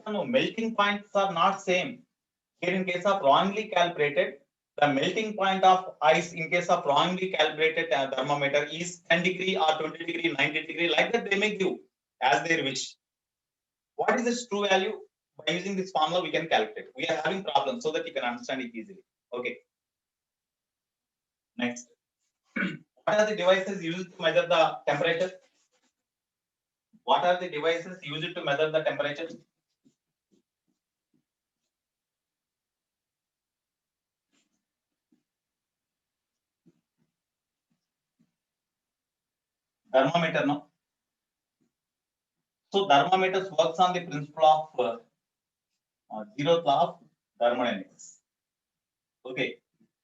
No, melting points are not same. Here in case of wrongly calibrated, the melting point of ice in case of wrongly calibrated thermometer is 10 degree or 20 degree, 90 degree, like that they may give as their wish. What is this true value? By using this formula, we can calculate. We are having problems so that you can understand it easily. Okay. Next. What are the devices used to measure the temperature? What are the devices used to measure the temperature? Thermometer, no? So thermometers works on the principle of zeroth law of thermodynamics. Okay.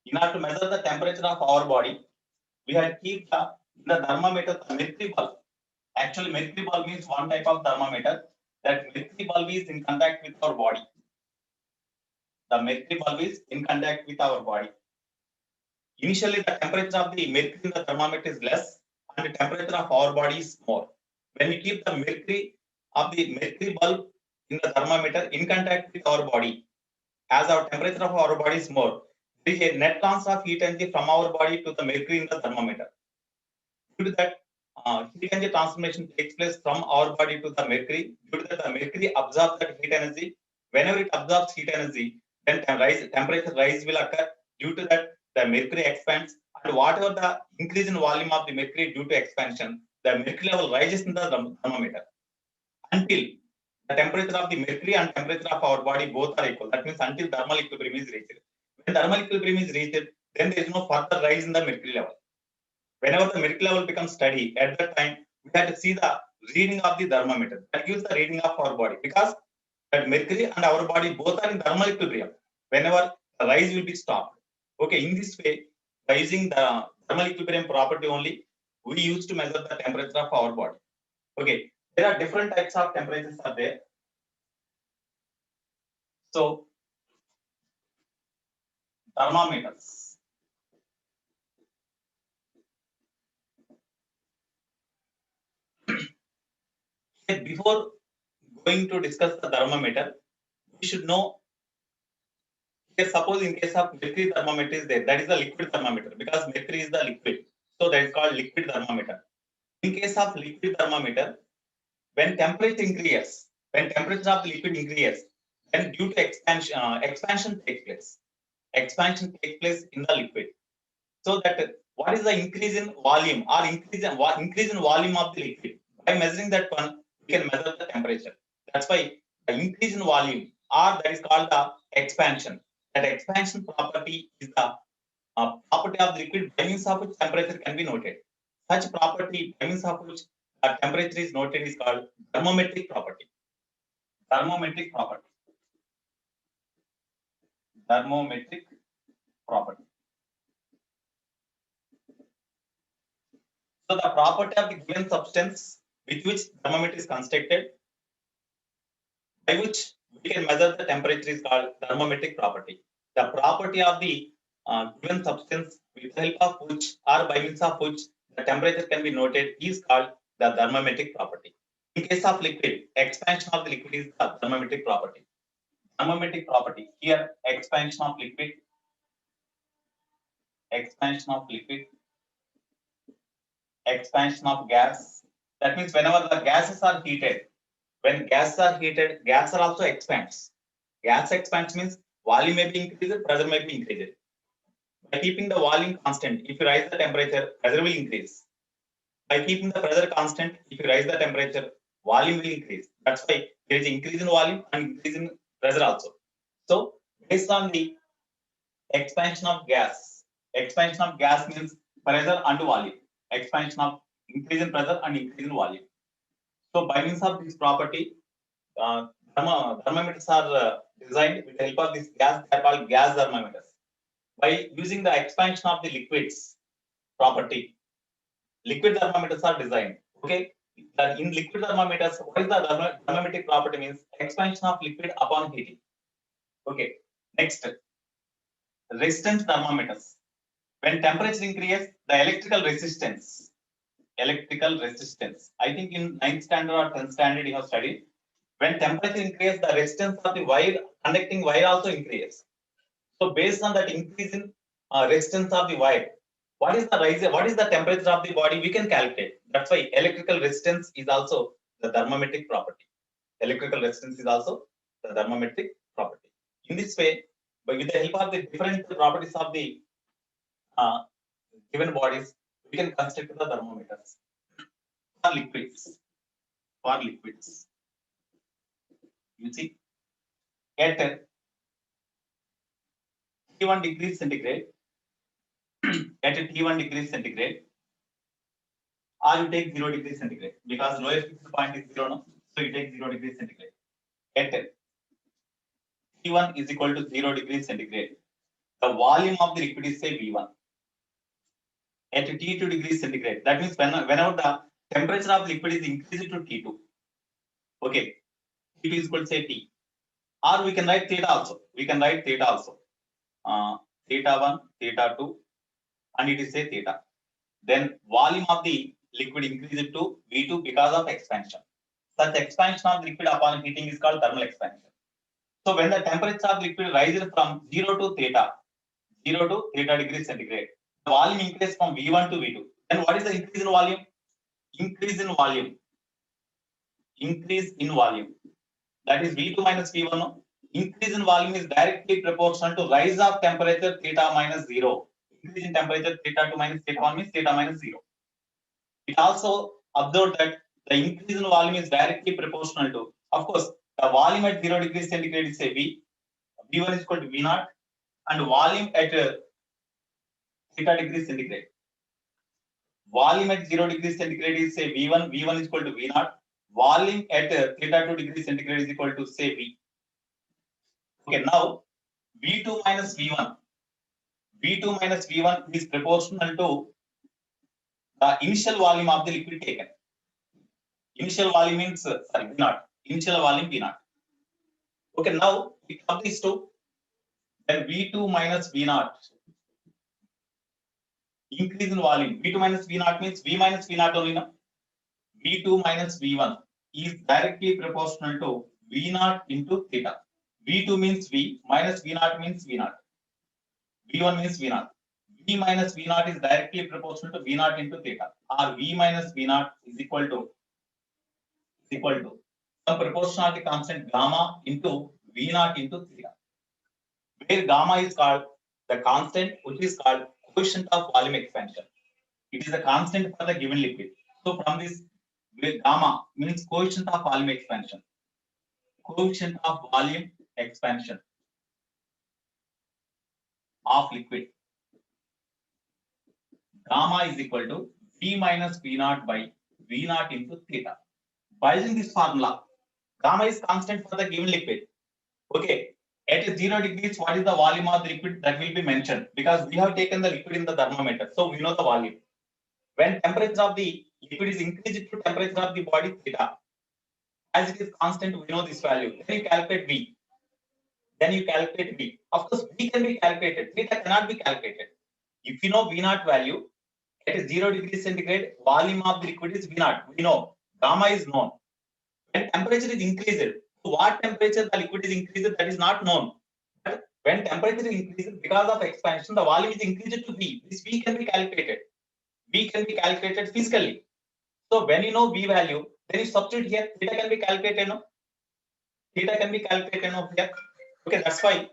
In order to measure the temperature of our body, we have to keep the thermometer, the mercury bulb. Actually, mercury bulb means one type of thermometer. That mercury bulb is in contact with our body. The mercury bulb is in contact with our body. Initially, the temperature of the mercury in the thermometer is less, and the temperature of our body is more. When we keep the mercury of the mercury bulb in the thermometer in contact with our body, as our temperature of our body is more, there is a net transfer of heat energy from our body to the mercury in the thermometer. Due to that, heat energy transformation takes place from our body to the mercury. Due to that, the mercury absorbs that heat energy. Whenever it absorbs heat energy, then temperature rise will occur. Due to that, the mercury expands, and whatever the increase in volume of the mercury due to expansion, the mercury level rises in the thermometer until the temperature of the mercury and temperature of our body both are equal. That means until thermal equilibrium is reached. When thermal equilibrium is reached, then there is no further rise in the mercury level. Whenever the mercury level becomes steady, at that time we have to see the reading of the thermometer. That gives the reading of our body, because that mercury and our body both are in thermal equilibrium. Whenever the rise will be stopped. Okay, in this way, by using the thermal equilibrium property only, we used to measure the temperature of our body. Okay, there are different types of temperatures are there. So thermometers. Before going to discuss the thermometer, we should know. Suppose in case of mercury thermometer is there, that is the liquid thermometer because mercury is the liquid, so that is called liquid thermometer. In case of liquid thermometer, when temperature increases, when temperature of the liquid increases, then due to expansion takes place. Expansion takes place in the liquid. So that what is the increase in volume or increase in volume of the liquid? By measuring that one, we can measure the temperature. That's why the increase in volume or that is called the expansion. That expansion property is the property of the liquid by means of which temperature can be noted. Such property by means of which temperature is noted is called thermometric property. Thermometric property. Thermometric property. So the property of the given substance with which thermometer is constructed, by which we can measure the temperature is called thermometric property. The property of the given substance with the help of which or by means of which the temperature can be noted is called the thermometric property. In case of liquid, expansion of the liquid is the thermometric property. Thermometric property. Here, expansion of liquid. Expansion of liquid. Expansion of gas. That means whenever the gases are heated, when gases are heated, gas are also expands. Gas expands means volume may be increased, pressure may be increased. By keeping the volume constant, if you raise the temperature, pressure will increase. By keeping the pressure constant, if you raise the temperature, volume will increase. That's why there is increase in volume and increase in pressure also. So based on the expansion of gas means pressure and volume. Expansion of increase in pressure and increase in volume. So by means of this property, thermometers are designed with the help of this gas. They are called gas thermometers. By using the expansion of the liquids property, liquid thermometers are designed. Okay, in liquid thermometers, what is the thermometric property means? Expansion of liquid upon heating. Okay, next, resistance thermometers. When temperature increases, the electrical resistance. I think in 9th standard or 10th standard you have studied. When temperature increases, the resistance of the wire, conducting wire also increases. So based on that increase in resistance of the wire, what is the temperature of the body, we can calculate. That's why electrical resistance is also the thermometric property. Electrical resistance is also the thermometric property. In this way, but with the help of the different properties of the given bodies, we can construct the thermometers for liquids. You see, at T1 degrees centigrade, at T1 degrees centigrade, or you take 0 degrees centigrade because lowest fixed point is 0, no? So you take 0 degrees centigrade. At T1 is equal to 0 degrees centigrade. The volume of the liquid is say V1. At T2 degrees centigrade, that means whenever the temperature of liquid is increased to T2, okay, T2 is equal to say T. Or we can write theta also. Theta 1, theta 2, and it is say theta. Then volume of the liquid increases to V2 because of expansion. Such expansion of liquid upon heating is called thermal expansion. So when the temperature of liquid rises from 0 to theta degrees centigrade, the volume increases from V1 to V2. Then what is the increase in volume? Increase in volume. That is V2 minus V1. Increase in volume is directly proportional to rise of temperature theta minus 0. Increase in temperature theta 2 minus theta 1 means theta minus 0. It also observed that the increase in volume is directly proportional to, of course, the volume at 0 degrees centigrade is say V. V1 is equal to V0, and volume at theta degrees centigrade. Volume at 0 degrees centigrade is say V1. V1 is equal to V0. Volume at theta 2 degrees centigrade is equal to say V. Okay, now V2 minus V1. V2 minus V1 is proportional to the initial volume of the liquid taken. Initial volume means V0. Initial volume V0. Okay, now we come these two. then V2 minus V0. Increase in volume. V2 minus V0 means V minus V0 only. No? V2 minus V1 is directly proportional to V0 into theta. V2 means V, minus V0 means V0. V1 means V0. V minus V0 is directly proportional to V0 into theta. Or V minus V0 is equal to some proportionality constant gamma into V0 into theta. Where gamma is called the constant which is called coefficient of volume expansion. It is a constant for the given liquid. So from this, where gamma means coefficient of volume expansion. Coefficient of volume expansion of liquid. Gamma is equal to V minus V0 by V0 into theta. By using this formula, gamma is constant for the given liquid. Okay. At 0 degrees, what is the volume of the liquid that will be mentioned? Because we have taken the liquid in the thermometer, so we know the volume. When temperature of the liquid is increased to temperature of the body theta, as it is constant, we know this value. Then you calculate V. Of course, V can be calculated. Theta cannot be calculated. If you know V0 value, at 0 degrees centigrade, volume of the liquid is V0. We know gamma is known. When temperature is increased, so what temperature the liquid is increased, that is not known. But when temperature is increased because of expansion, the volume is increased to V. This V can be calculated. V can be calculated physically. So when you know V value, then you substitute here. Theta can be calculated. No? Theta can be calculated no, here. Okay, that's why.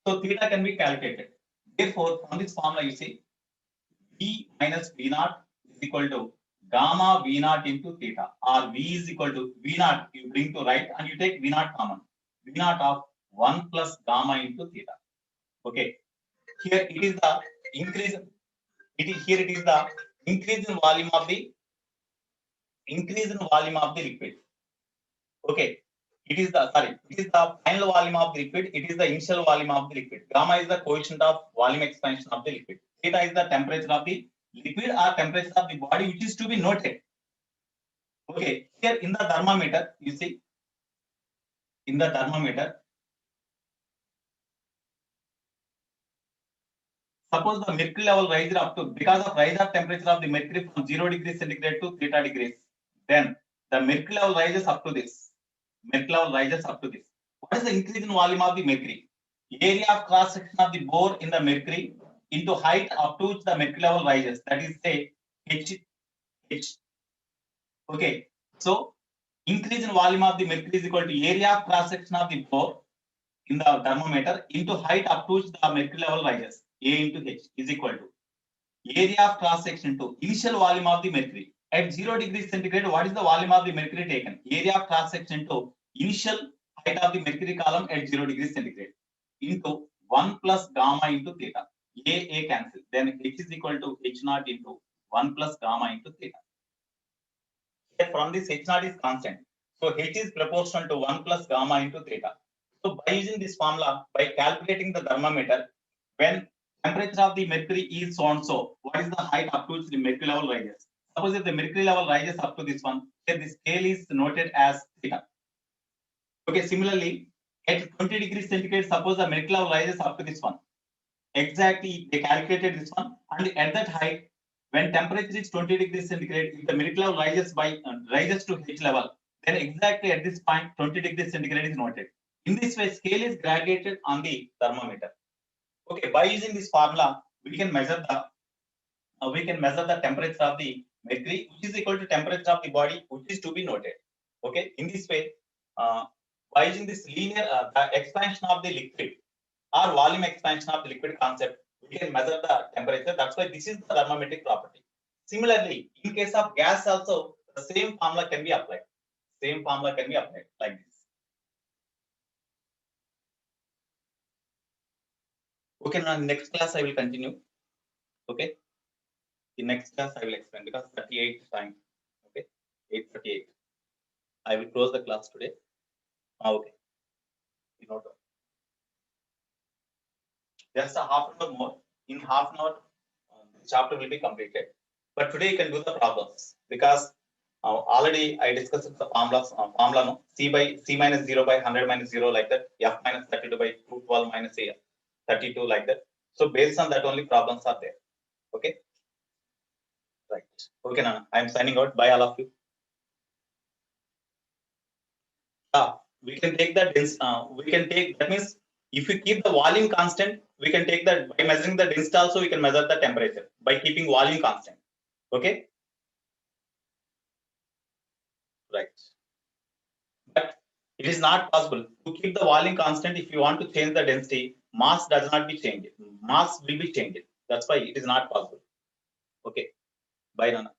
So theta can be calculated. Therefore, from this formula, you see V minus V0 is equal to gamma V0 into theta, or V is equal to V0, you bring to right and you take V0 common. V0 of 1 plus gamma into theta. Okay. Here it is the increase. Here it is the increase in volume of the liquid. Okay. It is the final volume of the liquid. It is the initial volume of the liquid. Gamma is the coefficient of volume expansion of the liquid. Theta is the temperature of the liquid or temperature of the body, which is to be noted. Okay, here in the thermometer, you see, in the thermometer, suppose the mercury level rises up to, because of rise of temperature of the mercury from 0 degrees centigrade to theta degrees, then the mercury level rises up to this. What is the increase in volume of the mercury? Area of cross section of the bore in the mercury into height up to which the mercury level rises. That is say H. Okay. So increase in volume of the mercury is equal to area of cross section of the bore in the thermometer into height up to which the mercury level rises. A into H is equal to area of cross section to initial volume of the mercury. At 0 degrees centigrade, what is the volume of the mercury taken? Area of cross section to initial height of the mercury column at 0 degrees centigrade into 1 plus gamma into theta. A cancel. Then H is equal to H0 into 1 plus gamma into theta. Here from this H0 is constant. So H is proportional to 1 plus gamma into theta. So by using this formula, by calculating the thermometer, when temperature of the mercury is so and so, what is the height up to which the mercury level rises? Suppose if the mercury level rises up to this one, here the scale is noted as theta. Okay, similarly, at 20 degrees centigrade, suppose the mercury level rises up to this one. Exactly, they calculated this one, and at that height, when temperature is 20 degrees centigrade, if the mercury level rises to H level, then exactly at this point, 20 degrees centigrade is noted. In this way, scale is graduated on the thermometer. Okay, by using this formula, we can measure the temperature of the mercury, which is equal to temperature of the body, which is to be noted. Okay, in this way, by using this linear the expansion of the liquid or volume expansion of the liquid concept, we can measure the temperature. That's why this is the thermometric property. Similarly, in case of gas also, the same formula can be applied. Like this. Okay, now next class I will continue. Okay. In next class I will explain because 38 time. Okay, 8:38. I will close the class today. Okay. Just a half an hour more. In half an hour, the chapter will be completed. But today you can do the problems because Already I discussed the formula no? C minus 0 by 100 minus 0 like that, F minus 32 by 212 minus 32 like that. So based on that only problems are there. Okay. Right. Okay, Nana. I am signing out. Bye, all of you. We can take that. We can take, that means if we keep the volume constant, we can take that by measuring the density also, we can measure the temperature by keeping volume constant. Okay. Right. But it is not possible to keep the volume constant. If you want to change the density, mass does not be changed. Mass will be changed. That's why it is not possible. Okay. Bye, Nana.